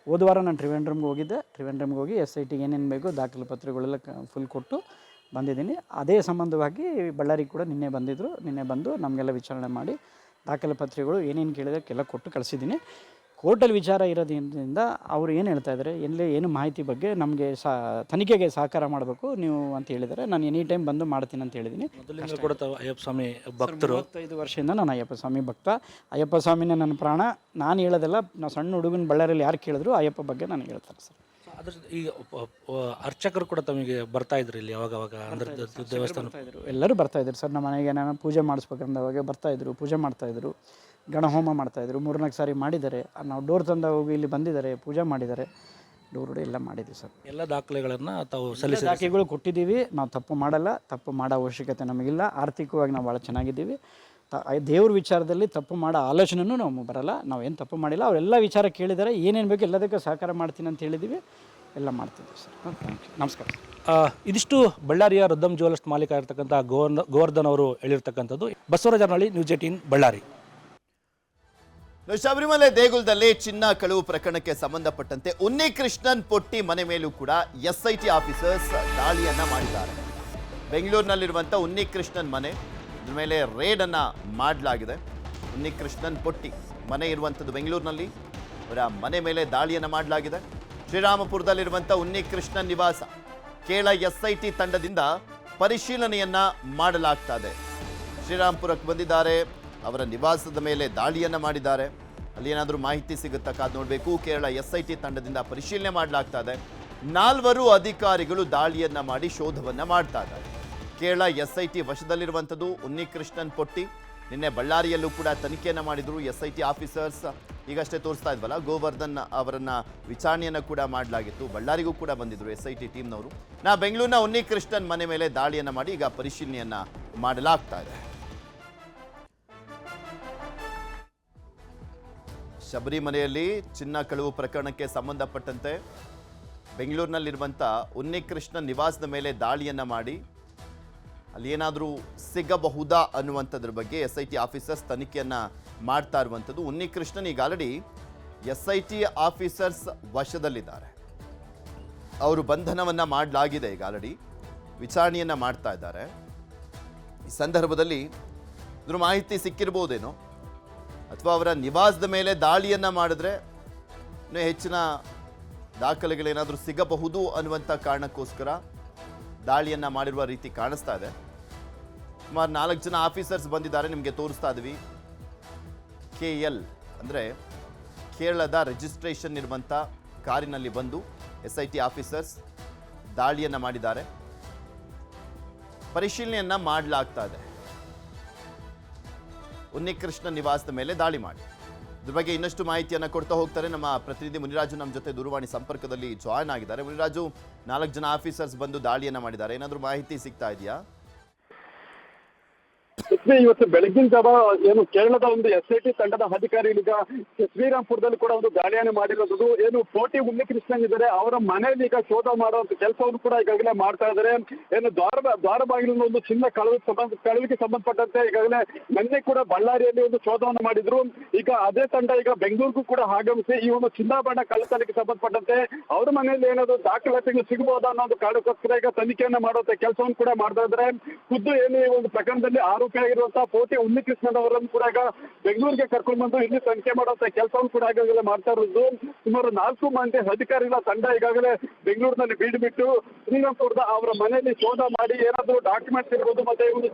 ಹೋದ ವಾರ ನಾನು ಟ್ರಿವೆಂಡ್ರಮ್ಗೆ ಹೋಗಿದ್ದೆ. ಟ್ರಿವೆಂಡ್ರಮ್ಗೆ ಹೋಗಿ SITಗೆ ಏನೇನು ಬೇಕೋ ದಾಖಲೆ ಪತ್ರಗಳೆಲ್ಲ ಫುಲ್ ಕೊಟ್ಟು ಬಂದಿದ್ದೀನಿ. ಅದೇ ಸಂಬಂಧವಾಗಿ ಬಳ್ಳಾರಿಗೆ ಕೂಡ ನಿನ್ನೆ ಬಂದಿದ್ದರು. ನಿನ್ನೆ ಬಂದು ನಮಗೆಲ್ಲ ವಿಚಾರಣೆ ಮಾಡಿ ದಾಖಲೆ ಪತ್ರಗಳು ಏನೇನು ಕೇಳಿದಕ್ಕೆಲ್ಲ ಕೊಟ್ಟು ಕಳಿಸಿದ್ದೀನಿ. ಕೋರ್ಟಲ್ಲಿ ವಿಚಾರ ಇರೋದ್ರಿಂದ ಅವರು ಏನು ಹೇಳ್ತಾ ಇದ್ದಾರೆ, ಏನು ಮಾಹಿತಿ ಬಗ್ಗೆ ನಮಗೆ ತನಿಖೆಗೆ ಸಹಕಾರ ಮಾಡಬೇಕು ನೀವು ಅಂತ ಹೇಳಿದ್ದಾರೆ. ನಾನು ಎನಿ ಟೈಮ್ ಬಂದು ಮಾಡ್ತೀನಿ ಅಂತ ಹೇಳಿದ್ದೀನಿ. ಮೊದಲಿಂದ ಕೂಡ ಅಯ್ಯಪ್ಪ ಸ್ವಾಮಿ ಭಕ್ತರು. 35 ವರ್ಷದಿಂದ ನಾನು ಅಯ್ಯಪ್ಪ ಸ್ವಾಮಿ ಭಕ್ತ. ಅಯ್ಯಪ್ಪ ಸ್ವಾಮಿನೇ ನನ್ನ ಪ್ರಾಣ. ನಾನು ಹೇಳೋದೆಲ್ಲ, ನಾವು ಸಣ್ಣ ಹುಡುಗನ ಬಳ್ಳಾರಿಯಲ್ಲಿ ಯಾರು ಕೇಳಿದ್ರು ಅಯ್ಯಪ್ಪ ಬಗ್ಗೆ ನನಗೆ ಹೇಳ್ತಾರೆ ಸರ್. ಅದ್ರ ಈಗ ಅರ್ಚಕರು ಕೂಡ ತಮಗೆ ಬರ್ತಾ ಇದ್ರು ಇಲ್ಲಿ ಯಾವಾಗ ಅಂದ್ರೆ ದೇವಸ್ಥಾನ ಎಲ್ಲರೂ ಬರ್ತಾ ಇದ್ರು ಸರ್. ನಮ್ಮ ಮನೆಗೆ ನಾನು ಪೂಜೆ ಮಾಡಿಸ್ಬೇಕಂದವಾಗ ಬರ್ತಾಯಿದ್ರು, ಪೂಜೆ ಮಾಡ್ತಾಯಿದ್ರು, ಗಣಹೋಮ ಮಾಡ್ತಾಯಿದ್ರು. 3-4 ಸಾರಿ ಮಾಡಿದ್ದಾರೆ. ನಾವು ಡೋರ್ ತಂದ ಹೋಗಿ ಇಲ್ಲಿ ಬಂದಿದ್ದಾರೆ, ಪೂಜೆ ಮಾಡಿದ್ದಾರೆ, ಡೋರ್ ಎಲ್ಲ ಮಾಡಿದ್ದೀವಿ ಸರ್. ಎಲ್ಲ ದಾಖಲೆಗಳನ್ನು ತಾವು ದಾಖಲೆಗಳು ಕೊಟ್ಟಿದ್ದೀವಿ. ನಾವು ತಪ್ಪು ಮಾಡಲ್ಲ, ತಪ್ಪು ಮಾಡೋ ಅವಶ್ಯಕತೆ ನಮಗಿಲ್ಲ. ಆರ್ಥಿಕವಾಗಿ ನಾವು ಭಾಳ ಚೆನ್ನಾಗಿದ್ದೀವಿ. ದೇವ್ರ ವಿಚಾರದಲ್ಲಿ ತಪ್ಪು ಮಾಡೋ ಆಲೋಚನೆಯೂ ನಾವು ಬರಲ್ಲ. ನಾವೇನು ತಪ್ಪು ಮಾಡಿಲ್ಲ. ಅವರೆಲ್ಲ ವಿಚಾರ ಕೇಳಿದ್ದಾರೆ, ಏನೇನು ಬೇಕು ಎಲ್ಲದಕ್ಕೂ ಸಹಕಾರ ಮಾಡ್ತೀನಿ ಅಂತ ಹೇಳಿದ್ದೀವಿ. ಎಲ್ಲ ಮಾಡ್ತಿದ್ದೀವಿ ಸರ್. ಥ್ಯಾಂಕ್ ಯು, ನಮಸ್ಕಾರ. ಇದಿಷ್ಟು ಬಳ್ಳಾರಿಯ ರೊದ್ದಂ ಜ್ಯುವೆಲರ್ಸ್ ಮಾಲೀಕ ಆಗಿರ್ತಕ್ಕಂಥ ಗೋವರ್ಧನ್ ಅವರು ಹೇಳಿರ್ತಕ್ಕಂಥದ್ದು. ಬಸವರಾಜ ಅರನಹಳ್ಳಿ, ನ್ಯೂಸ್ 18 ಬಳ್ಳಾರಿ. ಶಬರಿಮಲೆ ದೇಗುಲದಲ್ಲಿ ಚಿನ್ನ ಕಳುವು ಪ್ರಕರಣಕ್ಕೆ ಸಂಬಂಧಪಟ್ಟಂತೆ ಉನ್ನಿಕೃಷ್ಣನ್ ಪೊಟ್ಟಿ ಮನೆ ಮೇಲೂ ಕೂಡ ಎಸ್ಐಟಿ ಆಫೀಸರ್ಸ್ ದಾಳಿಯನ್ನ ಮಾಡಿದ್ದಾರೆ. ಬೆಂಗಳೂರಿನಲ್ಲಿರುವಂಥ ಉನ್ನಿಕೃಷ್ಣನ್ ಮನೆ ಮೇಲೆ ರೇಡ್ ಅನ್ನ ಮಾಡಲಾಗಿದೆ. ಉನ್ನಿಕೃಷ್ಣನ್ ಪೊಟ್ಟಿ ಮನೆ ಇರುವಂಥದ್ದು ಬೆಂಗಳೂರಿನಲ್ಲಿ, ಅವರ ಮನೆ ಮೇಲೆ ದಾಳಿಯನ್ನ ಮಾಡಲಾಗಿದೆ. ಶ್ರೀರಾಮಪುರದಲ್ಲಿರುವಂಥ ಉನ್ನಿಕೃಷ್ಣನ್ ನಿವಾಸ ಕೇರಳ ಎಸ್ಐಟಿ ತಂಡದಿಂದ ಪರಿಶೀಲನೆಯನ್ನ ಮಾಡಲಾಗ್ತಾ ಇದೆ. ಶ್ರೀರಾಮಪುರಕ್ಕೆ ಬಂದಿದ್ದಾರೆ, ಅವರ ನಿವಾಸದ ಮೇಲೆ ದಾಳಿಯನ್ನ ಮಾಡಿದ್ದಾರೆ. ಅಲ್ಲಿ ಏನಾದರೂ ಮಾಹಿತಿ ಸಿಗುತ್ತಾ ಕಾದು ನೋಡಬೇಕು. ಕೇರಳ ಎಸ್ಐಟಿ ತಂಡದಿಂದ ಪರಿಶೀಲನೆ ಮಾಡಲಾಗ್ತಾ ಇದೆ. 4 ಅಧಿಕಾರಿಗಳು ದಾಳಿಯನ್ನ ಮಾಡಿ ಶೋಧವನ್ನ ಮಾಡ್ತಾ ಇದ್ದಾರೆ. ಕೇರಳ ಎಸ್ಐಟಿ ವಶದಲ್ಲಿರುವಂಥದ್ದು ಉನ್ನಿಕೃಷ್ಣನ್ ಪೊಟ್ಟಿ. ನಿನ್ನೆ ಬಳ್ಳಾರಿಯಲ್ಲೂ ಕೂಡ ತನಿಖೆಯನ್ನ ಮಾಡಿದ್ರು ಎಸ್ಐಟಿ ಆಫೀಸರ್ಸ್. ಈಗಷ್ಟೇ ತೋರಿಸ್ತಾ ಇದ್ವಲ್ಲ, ಗೋವರ್ಧನ್ ಅವರನ್ನ ವಿಚಾರಣೆಯನ್ನ ಕೂಡ ಮಾಡಲಾಗಿತ್ತು. ಬಳ್ಳಾರಿಗೂ ಕೂಡ ಬಂದಿದ್ರು ಎಸ್ಐಟಿ ಟೀಮ್ನವರು. ಬೆಂಗಳೂರಿನ ಉನ್ನಿಕೃಷ್ಣನ್ ಮನೆ ಮೇಲೆ ದಾಳಿಯನ್ನ ಮಾಡಿ ಈಗ ಪರಿಶೀಲನೆಯನ್ನ ಮಾಡಲಾಗ್ತಾ ಇದೆ. ಶಬರಿಮಲೆಯಲ್ಲಿ ಚಿನ್ನ ಕಳುವು ಪ್ರಕರಣಕ್ಕೆ ಸಂಬಂಧಪಟ್ಟಂತೆ ಬೆಂಗಳೂರಿನಲ್ಲಿರುವಂಥ ಉನ್ನಿಕೃಷ್ಣನ್ ನಿವಾಸದ ಮೇಲೆ ದಾಳಿಯನ್ನ ಮಾಡಿ ಅಲ್ಲಿ ಏನಾದರೂ ಸಿಗಬಹುದಾ ಅನ್ನುವಂಥದ್ರ ಬಗ್ಗೆ ಎಸ್ಐಟಿ ಆಫೀಸರ್ಸ್ ತನಿಖೆಯನ್ನ ಮಾಡ್ತಾ ಇರುವಂಥದ್ದು. ಉನ್ನಿಕೃಷ್ಣನ್ ಈಗ ಆಲ್ರೆಡಿ ಎಸ್ಐಟಿ ಆಫೀಸರ್ಸ್ ವಶದಲ್ಲಿದ್ದಾರೆ. ಅವರು ಬಂಧನವನ್ನ ಮಾಡಲಾಗಿದೆ. ಈಗ ಆಲ್ರೆಡಿ ವಿಚಾರಣೆಯನ್ನ ಮಾಡ್ತಾ ಇದ್ದಾರೆ. ಈ ಸಂದರ್ಭದಲ್ಲಿ ಇದ್ರ ಮಾಹಿತಿ ಸಿಕ್ಕಿರ್ಬೋದೇನೋ, ಅಥವಾ ಅವರ ನಿವಾಸದ ಮೇಲೆ ದಾಳಿಯನ್ನ ಮಾಡಿದ್ರೆ ಇನ್ನೂ ಹೆಚ್ಚಿನ ದಾಖಲೆಗಳೇನಾದರೂ ಸಿಗಬಹುದು ಅನ್ನುವಂಥ ಕಾರಣಕ್ಕೋಸ್ಕರ ದಾಳಿಯನ್ನ ಮಾಡಿರುವ ರೀತಿ ಕಾಣಿಸ್ತಾ ಇದೆ. ಸುಮಾರು 4 ಜನ ಆಫೀಸರ್ಸ್ ಬಂದಿದ್ದಾರೆ, ನಿಮಗೆ ತೋರಿಸ್ತಾ ಇದ್ವಿ. KL ಅಂದರೆ ಕೇರಳದ ರಿಜಿಸ್ಟ್ರೇಷನ್ ಇರುವಂಥ ಕಾರಿನಲ್ಲಿ ಬಂದು SIT ಆಫೀಸರ್ಸ್ ದಾಳಿಯನ್ನ ಮಾಡಿದ್ದಾರೆ. ಪರಿಶೀಲನೆಯನ್ನ ಮಾಡಲಾಗ್ತಾ ಇದೆ. ಉನ್ನಿಕೃಷ್ಣ ನಿವಾಸದ ಮೇಲೆ ದಾಳಿ ಮಾಡಿ ಇದ್ರ ಬಗ್ಗೆ ಇನ್ನಷ್ಟು ಮಾಹಿತಿಯನ್ನು ಕೊಡ್ತಾ ಹೋಗ್ತಾರೆ ನಮ್ಮ ಪ್ರತಿನಿಧಿ ಮುನಿರಾಜು. ನಮ್ಮ ಜೊತೆ ದೂರವಾಣಿ ಸಂಪರ್ಕದಲ್ಲಿ ಜಾಯ್ನ್ ಆಗಿದ್ದಾರೆ. ಮುನಿರಾಜು, 4 ಜನ ಆಫೀಸರ್ಸ್ ಬಂದು ದಾಳಿಯನ್ನ ಮಾಡಿದ್ದಾರೆ, ಏನಾದರೂ ಮಾಹಿತಿ ಸಿಗ್ತಾ ಇದೆಯಾ? ಇವತ್ತು ಬೆಳಗಿನ ಜಾವ ಏನು ಕೇರಳದ ಒಂದು SIT ತಂಡದ ಅಧಿಕಾರಿಗಳೀಗ ಶ್ರೀರಾಮ್ಪುರದಲ್ಲಿ ಕೂಡ ಒಂದು ದಾಳಿಯನ್ನು ಮಾಡಿರೋದು. ಏನು ಪೋಟಿ ಉನ್ನಿಕೃಷ್ಣನ್ ಇದ್ದಾರೆ, ಅವರ ಮನೆಯಲ್ಲಿ ಈಗ ಶೋಧ ಮಾಡುವಂತ ಕೆಲಸವನ್ನು ಕೂಡ ಈಗಾಗಲೇ ಮಾಡ್ತಾ ಇದ್ದಾರೆ. ಏನು ದ್ವಾರ ಬಾಗಿಲಿನ ಒಂದು ಚಿನ್ನ ಕಳುವಿಗೆ ಸಂಬಂಧಪಟ್ಟಂತೆ ಈಗಾಗಲೇ ನಿನ್ನೆ ಕೂಡ ಬಳ್ಳಾರಿಯಲ್ಲಿ ಒಂದು ಶೋಧವನ್ನು ಮಾಡಿದ್ರು. ಈಗ ಅದೇ ತಂಡ ಈಗ ಬೆಂಗಳೂರಿಗೂ ಕೂಡ ಆಗಮಿಸಿ ಈ ಒಂದು ಚಿನ್ನಾಭರಣ ಕಳ್ಳತನಕ್ಕೆ ಸಂಬಂಧಪಟ್ಟಂತೆ ಅವರ ಮನೆಯಲ್ಲಿ ಏನಾದ್ರು ದಾಖಲಾತಿಗಳು ಸಿಗಬಹುದಾ ಅನ್ನೋದು ಕಾರಣಕ್ಕೋಸ್ಕರ ಈಗ ತನಿಖೆಯನ್ನು ಮಾಡುವಂತ ಕೆಲಸವನ್ನು ಕೂಡ ಮಾಡ್ತಾ ಇದ್ದಾರೆ. ಖುದ್ದು ಏನು ಈ ಒಂದು ಪ್ರಕರಣದಲ್ಲಿ ಆರೋಪಿಯಾಗಿರುವಂತಹ ಪೋಟಿ ಉನ್ನಿಕೃಷ್ಣನ್ ಅವರನ್ನು ಕೂಡ ಈಗ ಬೆಂಗಳೂರಿಗೆ ಕರ್ಕೊಂಡು ಬಂದು ಇಲ್ಲಿ ತನಿಖೆ ಮಾಡುವಂತ ಕೆಲಸವನ್ನು ಕೂಡ ಈಗಾಗಲೇ ಮಾಡ್ತಾ ಇರೋದು. ಸುಮಾರು 4 ಮಂದಿ ಅಧಿಕಾರಿಗಳ ತಂಡ ಈಗಾಗಲೇ ಬೆಂಗಳೂರಿನಲ್ಲಿ ಬೀಡು ಬಿಟ್ಟು ಶ್ರೀರಾಮ್ಪುರದ ಅವರ ಮನೆಯಲ್ಲಿ ಶೋಧ ಮಾಡಿ ಏನಾದ್ರು ಡಾಕ್ಯುಮೆಂಟ್ಸ್ ಇರ್ಬೋದು, ಮತ್ತೆ ಒಂದು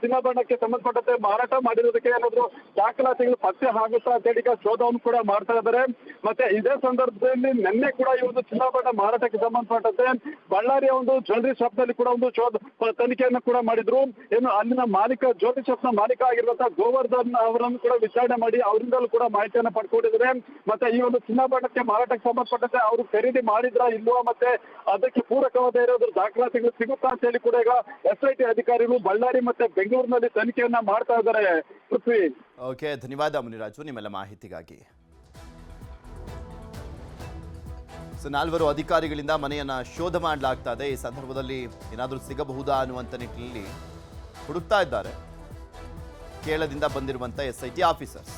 ಚಿನ್ನಾಭರಣಕ್ಕೆ ಸಂಬಂಧಪಟ್ಟಂತೆ ಮಾರಾಟ ಮಾಡಿರೋದಕ್ಕೆ ಏನಾದ್ರು ದಾಖಲಾತಿಗಳು ಪತ್ತೆ ಆಗುತ್ತಾ ಅಂತ ಹೇಳಿ ಈಗ ಶೋಧವನ್ನು ಕೂಡ ಮಾಡ್ತಾ ಇದ್ದಾರೆ. ಮತ್ತೆ ಇದೇ ಸಂದರ್ಭದಲ್ಲಿ ನಿನ್ನೆ ಕೂಡ ಈ ಒಂದು ಚಿನ್ನಾಭರಣ ಮಾರಾಟಕ್ಕೆ ಸಂಬಂಧಪಟ್ಟಂತೆ ಬಳ್ಳಾರಿಯ ಒಂದು ಜ್ಯುವೆಲರಿ ಶಾಪ್ ನಲ್ಲಿ ಕೂಡ ಒಂದು ತನಿಖೆಯನ್ನು ಕೂಡ ಮಾಡಿದ್ರು. ಏನು ಅಲ್ಲಿನ ಜ್ಯುವೆಲರಿ ಶಾಪ್ ನ ಮಾಲೀಕ ಆಗಿರುವಂತಹ ಗೋವರ್ಧನ್ ಅವರನ್ನು ಕೂಡ ವಿಚಾರಣೆ ಮಾಡಿ ಅವರಿಂದಲೂ ಕೂಡ ಮಾಹಿತಿಯನ್ನು ಪಡ್ಕೊಂಡಿದ್ದಾರೆ. ಮತ್ತೆ ಈ ಒಂದು ಚಿನ್ನಾಭರಣಕ್ಕೆ ಮಾರಾಟಕ್ಕೆ ಸಂಬಂಧಪಟ್ಟಂತೆ ಅವರು ಖರೀದಿ ಮಾಡಿದ್ರಾ ಇಲ್ವಾ, ಮತ್ತೆ ಅದಕ್ಕೆ ಪೂರಕವಾದ ಇರೋದ್ರ ದಾಖಲಾತಿಗಳು ಸಿಗುತ್ತಾ ಅಂತ ಹೇಳಿ ಕೂಡ ಈಗ SIT ಅಧಿಕಾರಿಗಳು ಬಳ್ಳಾರಿ ಮತ್ತೆ ಬೆಂಗಳೂರಿನಲ್ಲಿ ತನಿಖೆಯನ್ನ ಮಾಡ್ತಾ ಇದ್ದಾರೆ. ಪೃಥ್ವಿ. ಓಕೆ, ಧನ್ಯವಾದ ಮುನಿರಾಜು ನಿಮ್ಮೆಲ್ಲ ಮಾಹಿತಿಗಾಗಿ. 4 ಅಧಿಕಾರಿಗಳಿಂದ ಮನೆಯನ್ನ ಶೋಧ ಮಾಡಲಾಗ್ತಾ ಇದೆ. ಈ ಸಂದರ್ಭದಲ್ಲಿ ಏನಾದರೂ ಸಿಗಬಹುದಾ ಅನ್ನುವಂಥ ನಿಟ್ಟಿನಲ್ಲಿ ಹುಡುಕ್ತಾ ಇದ್ದಾರೆ ಕೇರಳದಿಂದ ಬಂದಿರುವಂಥ SIT ಆಫೀಸರ್ಸ್.